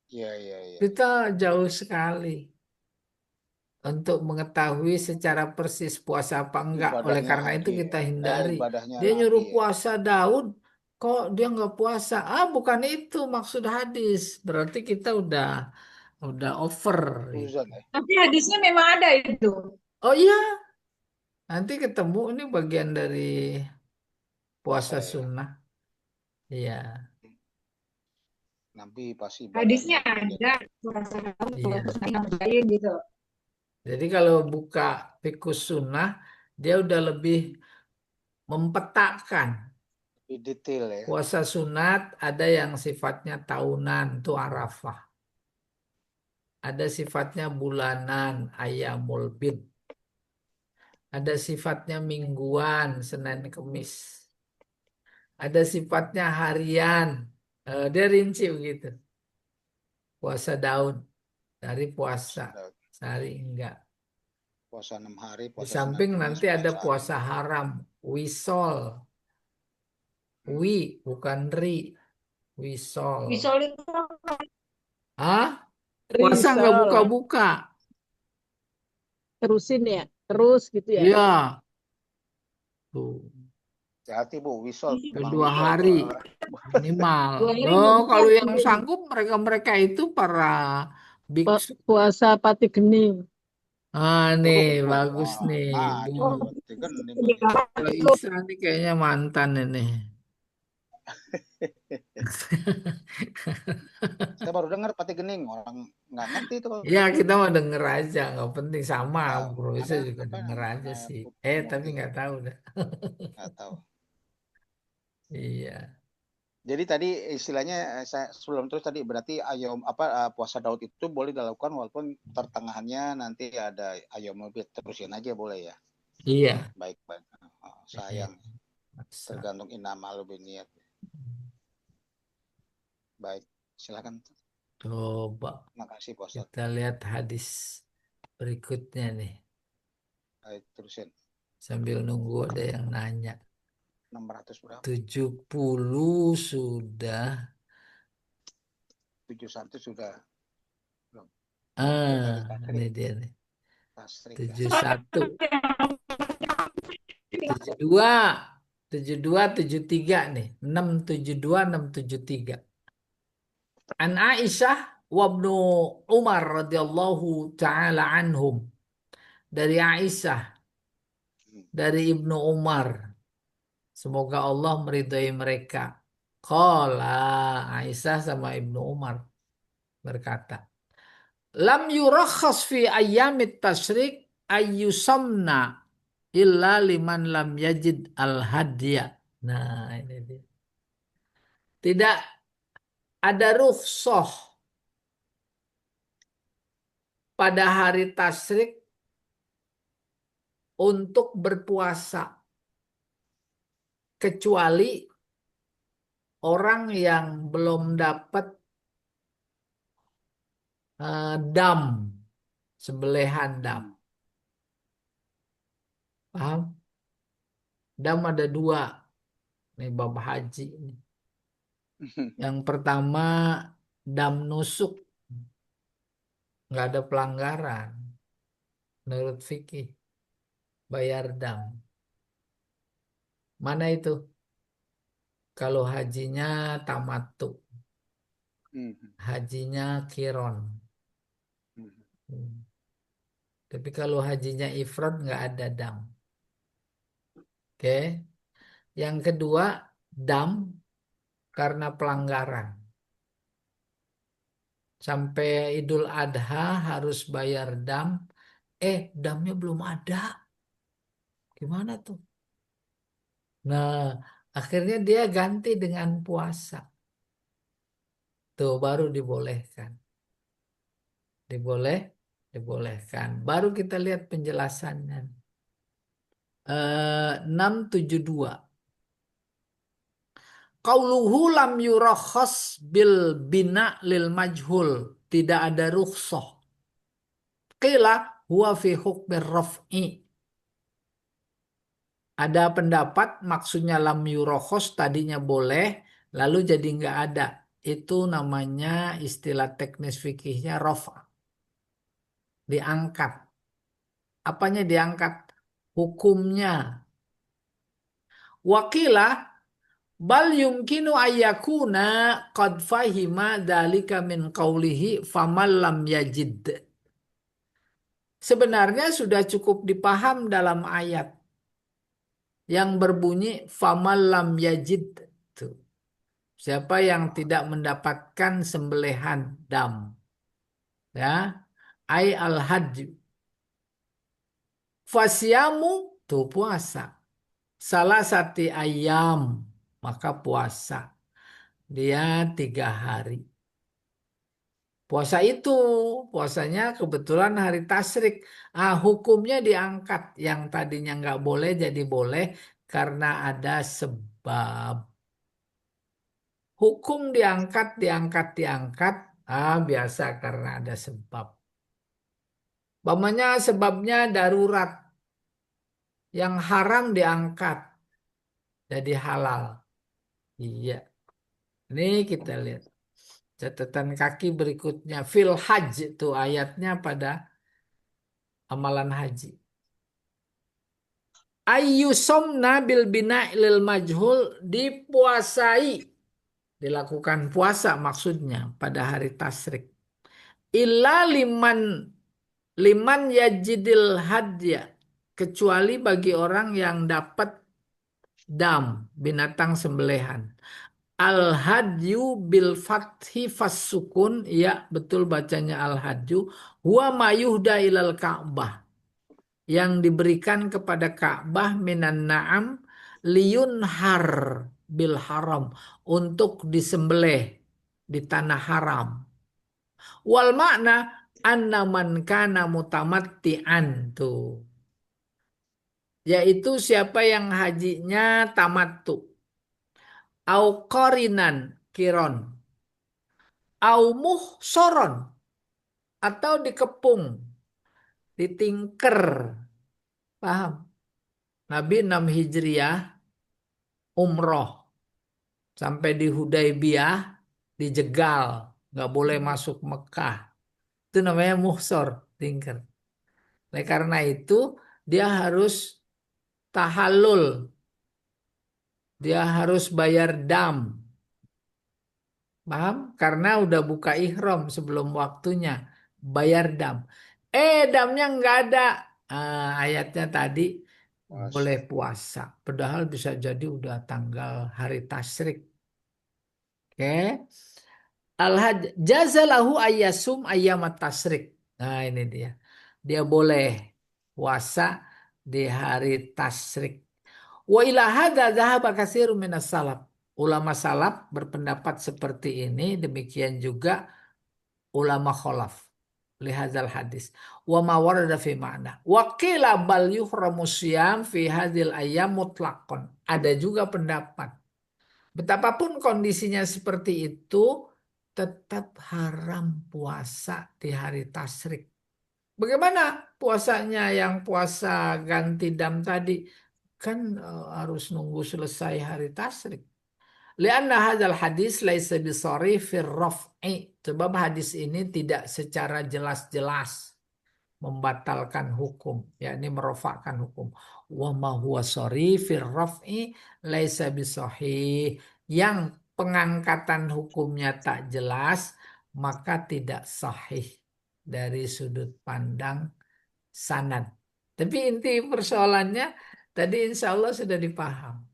Iya, iya, iya, Kita iya. jauh sekali untuk mengetahui secara persis puasa apa enggak. Oleh Ibadahnya karena itu Nabi, kita hindari. ibadahnya Dia Nabi nyuruh ya. puasa Daud, kok dia nggak puasa? Ah, bukan itu maksud hadis. Berarti kita udah udah over gitu. Uzon ya. Tapi hadisnya memang ada itu. Oh iya, nanti ketemu ini bagian dari Puasa puasa ya. sunnah. Iya, Nanti pas ibadahnya Hadisnya itu dia. ada. Puasa Daud, iya. puasa yang lain gitu. Jadi kalau buka fikus sunnah, dia udah lebih mempetakan. Di detail ya. Puasa sunat ada yang sifatnya tahunan, itu Arafah. Ada sifatnya bulanan, Ayyamul Bid. Ada sifatnya mingguan, Senin Kemis. Ada sifatnya harian. Dia rinci begitu. Puasa daun, dari puasa. Puasa Daud. Sehari enggak. Puasa 6 hari, Di puasa Senin samping Kamis, nanti ada 14 hari. puasa haram, wisol. Hmm. Wi, bukan ri. Wisol. Wisol itu Ah, puasa nggak Risol. buka-buka. Terusin ya. Terus gitu ya. Iya, tuh. Hati Bu, wisol memang Dua wisol hari tuh. minimal. 2 hari Oh, belum kalau buka. yang sanggup mereka-mereka itu para biksu. Puasa pati gening. Ah, nih Oh, bagus nih, nah Bu. ini Oh, berarti gening ini. iya. Kalau Isa nih kayaknya mantan ini. Saya baru dengar pati gening, orang nggak ngerti itu kalau Ya pati kita gening. mau denger aja, nggak penting sama. Tahu. Bro Isa Ada juga apa denger aja namanya sih. putih Tapi mutiara? nggak tahu dah. Nggak tahu. Iya, Jadi tadi istilahnya saya sebelum terus tadi berarti ayom apa puasa Daud itu boleh dilakukan walaupun pertengahannya nanti ada ayom lebih terusin aja boleh ya. iya, Baik baik. iya. Sayang Masa. tergantung inama lebih niat. Baik, silakan. Coba Makasih Pak Ustadz. kita lihat hadis berikutnya nih. Baik, terusin. Sambil nunggu ada yang nanya. 600 berapa? 70 sudah. 71 sudah. Belum. Yang tadi Ah, ini tasrik. dia nih. Tasrik ya. 71, 72, 72, 73 nih. 672, 673. An Aisyah wa ibnu Umar radhiyallahu taala anhum. Dari Aisyah, Hmm. dari Ibnu Umar. Semoga Allah meridhai mereka. Qala Aisyah sama Ibnu Umar berkata, lam yurakhas fi ayyamit tasyrik ayyusamna illa liman lam yajid al hadya. Nah, ini dia. Tidak ada rukhsah pada hari tasyrik untuk berpuasa kecuali orang yang belum dapat dam, sembelihan dam. Hmm. Paham? Dam ada dua. Nih bab haji. Yang pertama dam nusuk. Nggak ada pelanggaran. Menurut fikih. Bayar dam. Mana itu? Kalau hajinya tamattu. Hmm. Hajinya kiron. Hmm. Hmm. Tapi kalau hajinya ifrad nggak ada dam. Oke. Yang kedua dam karena pelanggaran. Sampai Idul Adha harus bayar dam. Damnya belum ada. Gimana tuh? Nah, akhirnya dia ganti dengan puasa. Tuh baru dibolehkan. Dibolehkan. Baru kita lihat penjelasannya. 672. Qauluhu lam yurakhas bil bina lil majhul. Tidak ada rukhsah. Qila huwa fi hukmir raf'i. Ada pendapat maksudnya lam yurokhos tadinya boleh, lalu jadi nggak ada. Itu namanya istilah teknis fikihnya rofa. Diangkat. Apanya diangkat? Hukumnya. Wakilah Bal yumkinu ayyakuna qad fahima dalika min qawlihi faman lam yajid. Sebenarnya sudah cukup dipaham dalam ayat yang berbunyi faman lam yajid. Tuh. Siapa yang tidak mendapatkan sembelihan dam. Ya. Ai al-hajj. Fasyamu tuh puasa. Salah satu ayam. Maka puasa. Dia 3 hari. Puasa itu, puasanya kebetulan hari tasyrik. Hukumnya diangkat. Yang tadinya nggak boleh jadi boleh karena ada sebab. Hukum diangkat. Biasa karena ada sebab. Umpamanya sebabnya darurat. Yang haram diangkat. Jadi halal. Iya. Ini kita lihat. Catatan kaki berikutnya. Fil hajj itu ayatnya pada amalan haji. Ayyusomna bil bina lil majhul dipuasai. Dilakukan puasa maksudnya pada hari tasyrik. Illa liman yajidil hadya. Kecuali bagi orang yang dapat dam, binatang sembelihan. Al hadyu bil fathi fasukun, ya betul bacanya al hadyu, huwa mayuhda ilal Ka'bah, yang diberikan kepada Ka'bah minan na'am liyun har bil haram, untuk disembelih di tanah haram. Wal makna anna man kana mutamatti'an tuh, yaitu siapa yang hajinya tamattu, au qarinan kiron, au muhsoron, atau dikepung, ditingker. Paham? Nabi 6 Hijriah umroh sampai di Hudaybiyah dijegal, nggak boleh masuk Mekah. Itu namanya muhsor, tingker. Oleh karena itu dia harus tahallul, dia harus bayar dam. Paham? Karena udah buka ihram sebelum waktunya. Bayar dam. Damnya nggak ada. Ayatnya tadi boleh Puasa. puasa. Padahal bisa jadi udah tanggal hari tasyrik. Oke. Al-hajj jazalahu ayyasum ayyamat tasyrik. Nah ini dia. Dia boleh puasa di hari tasyrik. Wa ila hadza dzahaba katsirun minas salaf. Ulama salaf berpendapat seperti ini, demikian juga ulama kholaf lihadzal hadis. Wa ma warada fi ma'na. Wa qila bal yuhramu syiyam fi hadzal ayyam mutlaqan. Ada juga pendapat betapapun kondisinya seperti itu, tetap haram puasa di hari tasyrik. Bagaimana puasanya yang puasa ganti dam tadi? Kan harus nunggu selesai hari tasyrik. Lianna hadzal hadis laisa bisarih fir raf'i. Sebab hadis ini tidak secara jelas-jelas membatalkan hukum, yakni merofakkan hukum. Wa ma huwa sarih fir raf'i laisa bisahih. Yang pengangkatan hukumnya tak jelas, maka tidak sahih dari sudut pandang sanad. Tapi inti persoalannya tadi insya Allah sudah dipaham.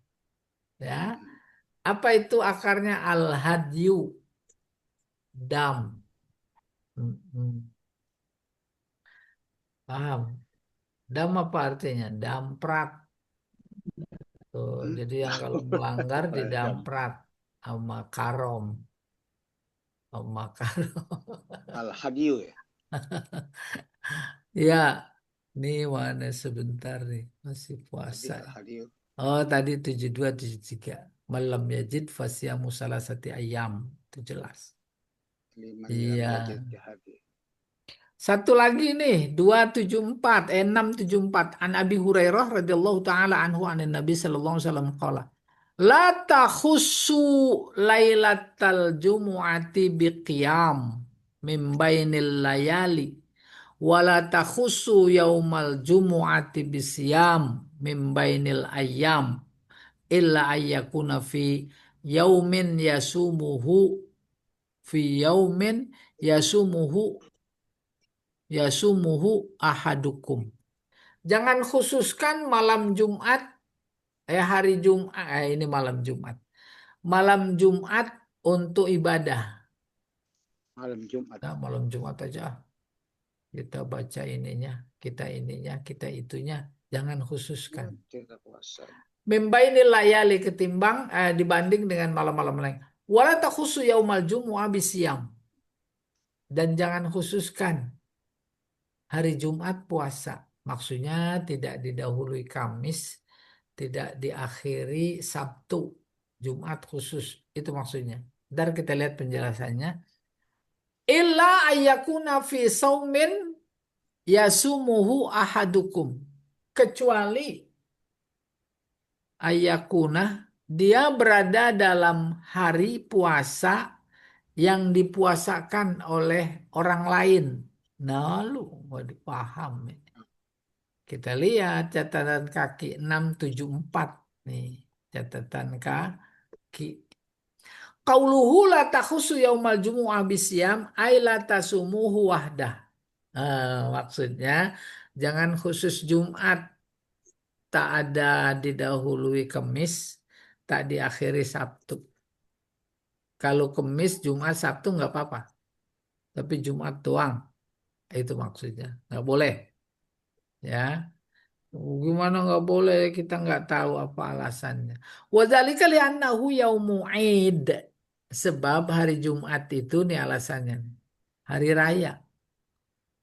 Ya, apa itu akarnya al-hadyu, dam. Hmm. Paham? Dam apa artinya? Damprat. Tuh, jadi yang kalau melanggar Dam. didamprat sama karom, sama karom. Al-Hadiyu ya. Ya, nih mana sebentar nih masih Tadi puasa. Al-Hadiyu. Oh, tadi 72 73. Malam yajid fasyamu salasati ayam. Itu jelas. Liman lam Iya. yajid hadi. Satu lagi nih, 274, 674. An Abi Hurairah radhiyallahu taala anhu anin Nabi sallallahu alaihi wasallam qala, la takhussu lailatal jumu'ati biqiyam min bainil layali wa la takhussu yaumal jumu'ati bisyam min bainil ayyam illa ayyakuna yaumin yasumuhu fi yaumin yasumuhu yasumuhu ahadukum. Jangan khususkan malam Jumat, hari Jumat, ini malam Jumat. Malam Jumat untuk ibadah. Malam Jumat. Nah, malam Jumat aja. Kita baca ininya, kita itunya. Jangan khususkan. Tidak puasa. Membainil layali ketimbang dibanding dengan malam-malam lain. Wala takhusu yaumal jumu'ah bisyam. Dan jangan khususkan hari Jumat puasa. Maksudnya tidak didahului Kamis, tidak diakhiri Sabtu. Jumat khusus. Itu maksudnya. Ntar kita lihat penjelasannya. Illa ayyakuna fi saumin yasumuhu ahadukum. Kecuali ayyakuna dia berada dalam hari puasa yang dipuasakan oleh orang lain. Nah, lu mau dipaham. Kita lihat catatan kaki 674 nih, catatan kaki. Qauluhu la takhusu yaumal jumu'ah bisyam ay la tasumuhu wahdah. Maksudnya jangan khusus Jumat, tak ada didahului Kamis, tak diakhiri Sabtu. Kalau Kamis, Jumat, Sabtu nggak apa-apa. Tapi Jumat doang. Itu maksudnya. Nggak boleh. Ya. Gimana nggak boleh? Kita nggak tahu apa alasannya. Wadzalika li'annahu yaumu Id. Sebab hari Jumat itu nih alasannya. Hari raya.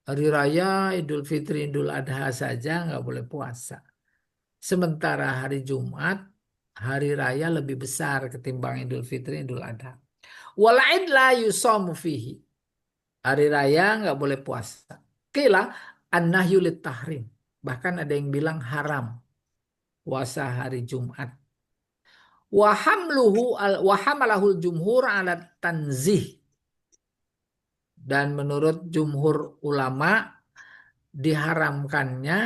Hari raya Idul Fitri, Idul Adha saja nggak boleh puasa. Sementara hari Jumat, hari raya lebih besar ketimbang Idul Fitri, Idul Adha. Wal Id la yusamu fihi. Hari raya nggak boleh puasa. Qila an-nahyu lit-tahrim. Bahkan ada yang bilang haram puasa hari Jumat. Wa hamalahul jumhur ala tanzih. Dan menurut jumhur ulama diharamkannya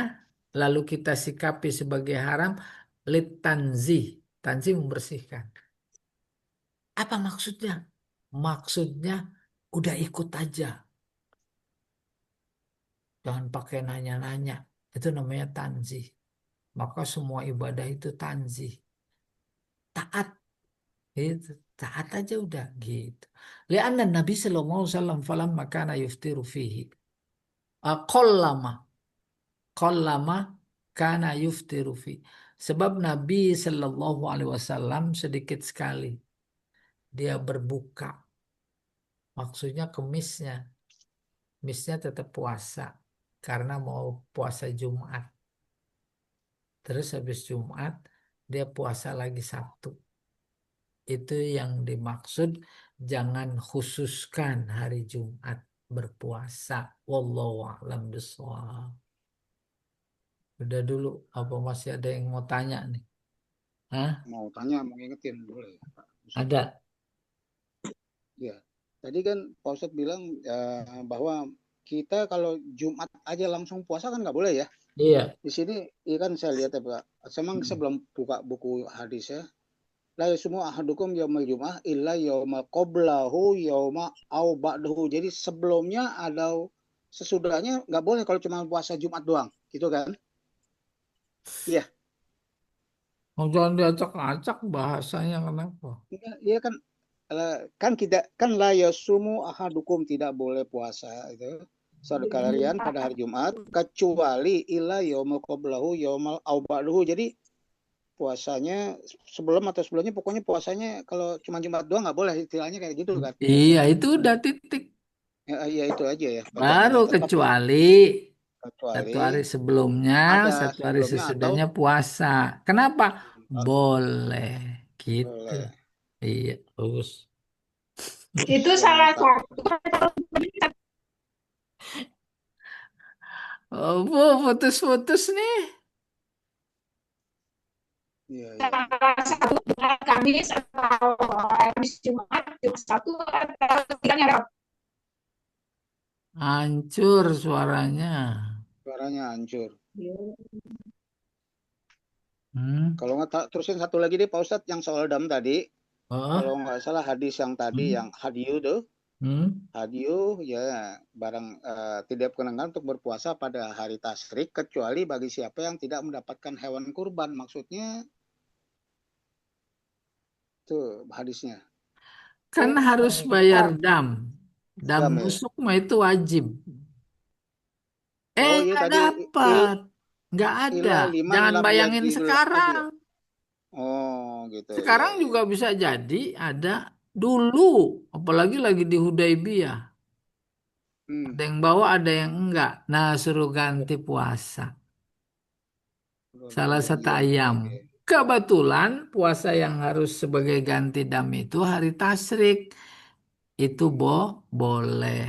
lalu kita sikapi sebagai haram lit tanzih. Tanzih membersihkan. Apa maksudnya? Maksudnya udah ikut aja. Jangan pakai nanya-nanya. Itu namanya tanzih. Maka semua ibadah itu tanzih. Taat. Itu. Taat aja udah gitu. Lianna Nabi sallallahu alaihi wasallam falam makana yuftiru fihi. Qallama. Qallama kana yuftiru fihi. Sebab Nabi sallallahu alaihi wasallam sedikit sekali dia berbuka. Maksudnya kemisnya. Kemisnya tetap puasa. Karena mau puasa Jumat. Terus habis Jumat, dia puasa lagi Sabtu. Itu yang dimaksud jangan khususkan hari Jumat berpuasa. Wallahu a'lam bishawab. Udah dulu, apa masih ada yang mau tanya nih? Hah? Mau tanya, mau ngingetin, boleh Pak Ustadz? Ada. Ya, tadi kan Pak Ustadz bilang bahwa kita kalau Jumat aja langsung puasa kan nggak boleh ya. Iya. Di sini ya kan saya lihat ya Pak. Memang sebelum buka buku hadis ya. La semua ahadukum yaumal jum'ah illa yauma qablahu yauma au ba'dahu. Jadi sebelumnya ada sesudahnya nggak boleh kalau cuma puasa Jumat doang, gitu kan? Iya. Oh, jangan diacak-acak bahasanya kenapa? Iya kan kan kita kan la yasumu ahadukum tidak boleh puasa itu saudara kalian pada hari Jumat kecuali illa yaumul qablahu yaumal au ba'dahu. Jadi puasanya sebelum atau sebelumnya pokoknya puasanya kalau cuma Jumat doang nggak boleh istilahnya kayak gitu kan. Iya, itu udah titik. Ya itu aja ya. Baru Tetap kecuali satu hari sebelumnya, ada satu hari sebelumnya atau sesudahnya puasa. Kenapa? Boleh. Gitu. boleh. Iya, bagus. Itu Ya, salah mantap. satu. Oh, Bu, putus-putus nih. Iya, iya. Salah satu dengan Kamis atau Kamis Jumat, Jumat Sabtu atau tiganya ada. Hancur suaranya. Suaranya hancur. Hmm. Kalau nggak terusin satu lagi deh Pak Ustadz yang soal dam tadi. Oh. Kalau nggak salah hadis yang tadi Hmm. yang hadiu tuh, Hmm. hadiu ya barang tidak berkenan untuk berpuasa pada hari tasyrik kecuali bagi siapa yang tidak mendapatkan hewan kurban. Maksudnya tuh hadisnya. Kan harus bayar Oh, dam. Dam Dam ya. nusuk mah itu wajib. Oh iya Nggak tadi dapat. Nggak ada. ila liman Jangan lam bayangin yajidul hadi ya. sekarang. Oh gitu ya Sekarang ya. juga bisa jadi ada dulu. Apalagi lagi di Hudaybiyah. Hmm. Ada yang bawa, ada yang enggak. Nah, suruh ganti puasa. Salah satu Iya iya ayam. iya. Kebetulan puasa yang harus sebagai ganti dam itu hari tasyrik. Itu Hmm. boleh.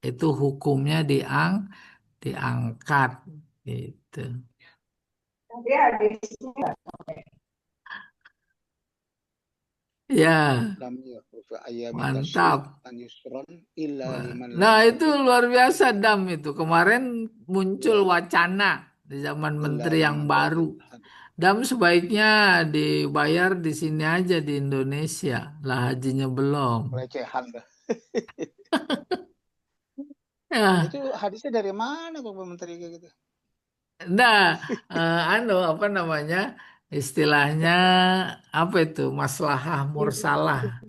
Itu hukumnya diangkat gitu. tapi hadisnya Ya, Lam yakuf ayami tasyrik mantap. an yusron illa Wah. liman lam Nah, itu yajid luar biasa hadi. dam itu. Kemarin muncul Ya, wacana di zaman illa menteri yang liman baru. yajid hadi. Dam sebaiknya dibayar di sini aja di Indonesia. Lah hajinya belum. Pelecehan dah. Ya, Itu hadisnya dari mana tuh Pak Menteri kayak gitu? nah, apa namanya? Istilahnya apa itu? Maslahah mursalah,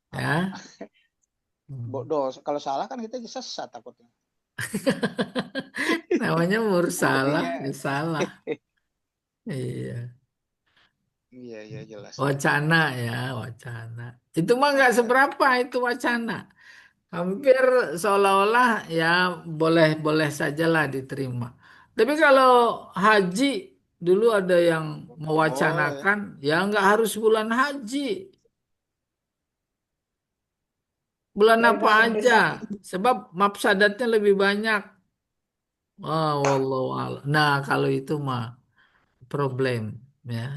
Ah, ya. Hmm. bodoh. Kalau salah kan kita sesat takutnya. Namanya mursalah, Menterinya. ya salah. Iya. Iya iya jelas jelas Wacana jelas. ya, wacana. Itu mah nggak Iya. seberapa itu wacana. Hampir seolah-olah ya boleh-boleh sajalah diterima. Tapi kalau haji dulu ada yang Oh ya. mewacanakan ya nggak harus bulan haji, bulan yang apa nggak aja, mendesak. sebab mafsadatnya lebih banyak. Oh, wallahu a'lam. Nah, kalau itu mah problem ya.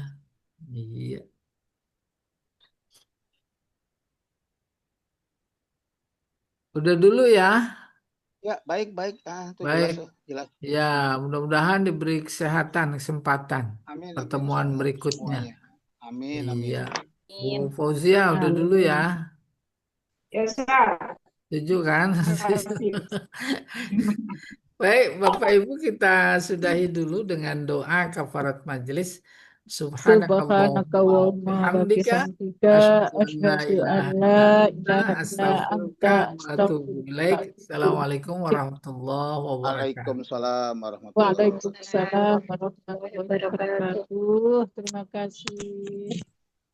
Iya. Udah dulu ya. Ya baik baik. Ah itu jelas Baik. tuh jelas. Ya, mudah-mudahan diberi kesehatan, kesempatan Amin amin pertemuan berikutnya. semuanya. Amin amin Iya. amin. Bu Amin. Fauzia, udah dulu ya. Amin. Ya, Sar. Setuju kan? Terima kasih. Baik, Bapak Ibu kita sudahi dulu dengan doa kafarat majelis. Subhanaka Subhanakallahumma wa bihamdika bihamdika asyhadu an la asyhadu an ilaha la illa anta ilaha illa astaghfiruka anta wa atubu ilaik. astaghfiruka. Assalamualaikum warahmatullahi wabarakatuh. Waalaikumsalam warahmatullahi wabarakatuh. Waalaikumsalam warahmatullahi wabarakatuh. Terima kasih.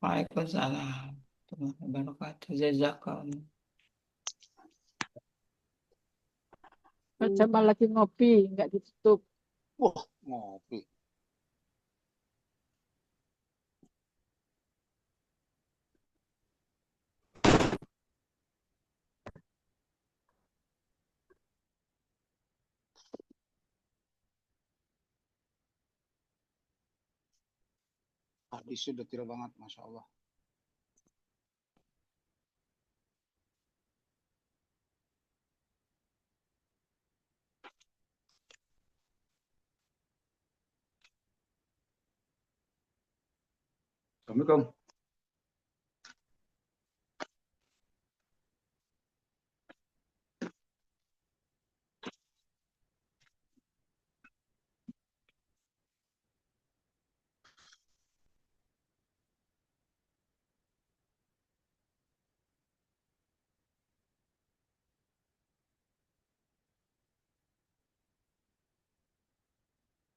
Waalaikumsalam warahmatullahi wabarakatuh. Jazakallah. Macam lagi ngopi, nggak ditutup. Wah ngopi. Habis sudah tidak banget masya Allah. Assalamualaikum.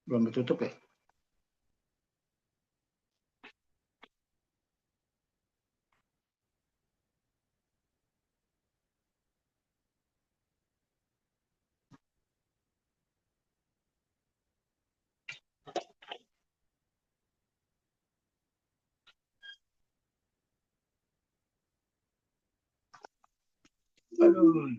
Belum ditutup ya? Aduh.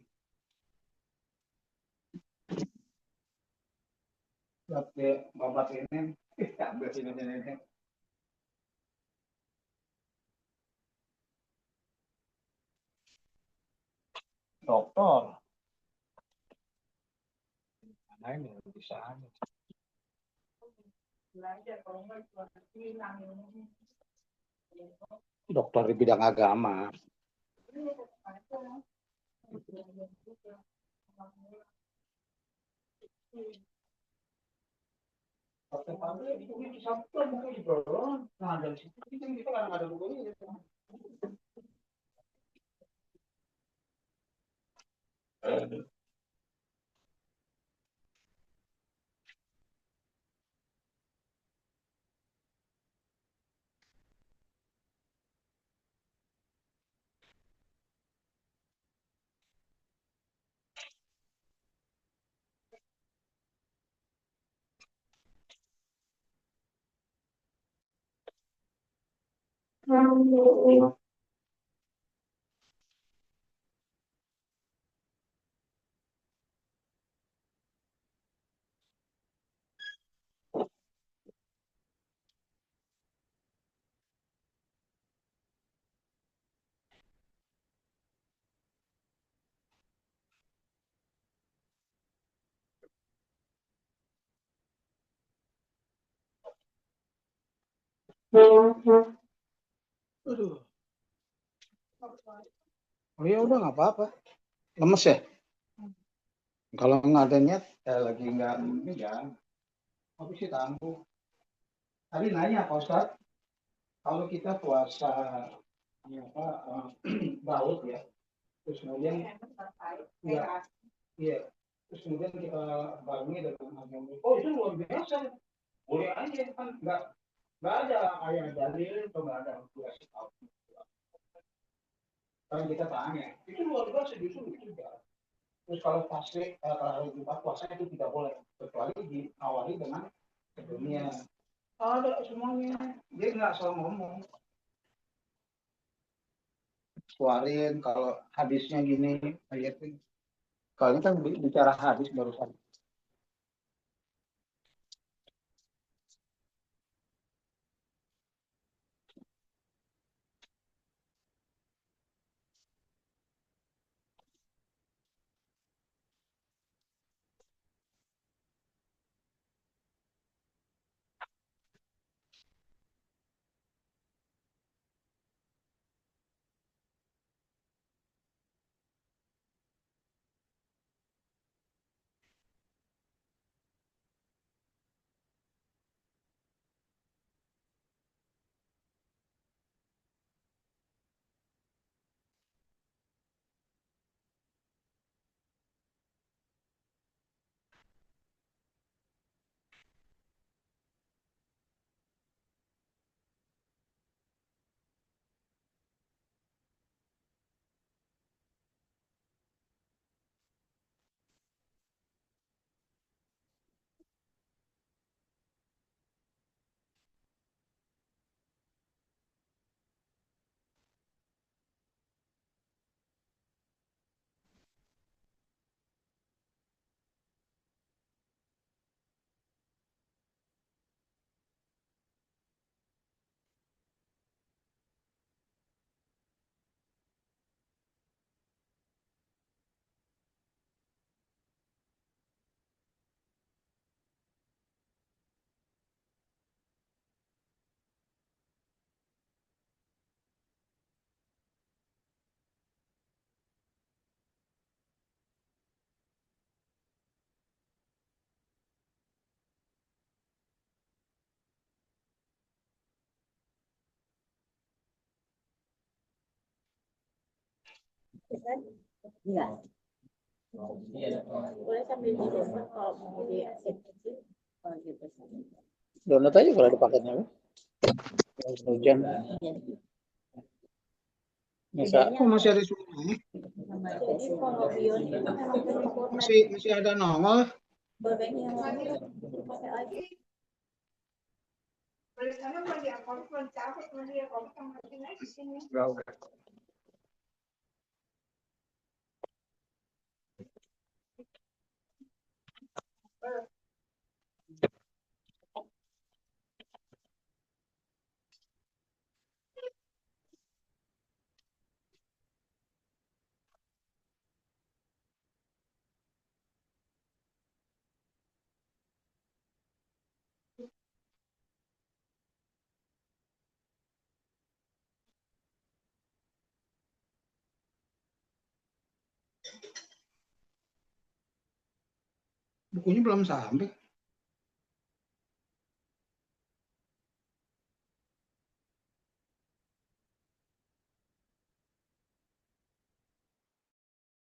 Oke, babat ini. Ambil sini. Dokter. Mana ini bisa. Dokter di bidang agama. Aduh. Oh ya udah nggak apa-apa. Lemes ya? Kalau nggak ada niat, lagi nggak ini ya. Tapi sih tangguh. Tadi nanya Pak Ustadz, kalau kita puasa ini apa baut ya, terus kemudian ya, iya, terus kemudian kita barengi dengan agama. Oh itu luar biasa, boleh aja kan nggak ada ayat dalil atau nggak ada dikasih tahu. Kan kita tanya, itu luar biasa justru itu juga. Terus kalau fasik kalau Jumat puasa itu tidak boleh kecuali diawali dengan dunia. Ada semuanya. Dia nggak salah ngomong. Keluarin kalau hadisnya gini ayatnya. Kalau ini kan bicara hadis barusan. Enggak. Boleh sambil di download kalau mau di kecil. Kalau gitu. Download aja kalau ada paketnya. Hujan. Masih ada suaranya? Jadi kalau Bion itu memang punya format Masih ada nongol. berbagai yang lain pakai aja. Enggak. Bukunya belum sampai.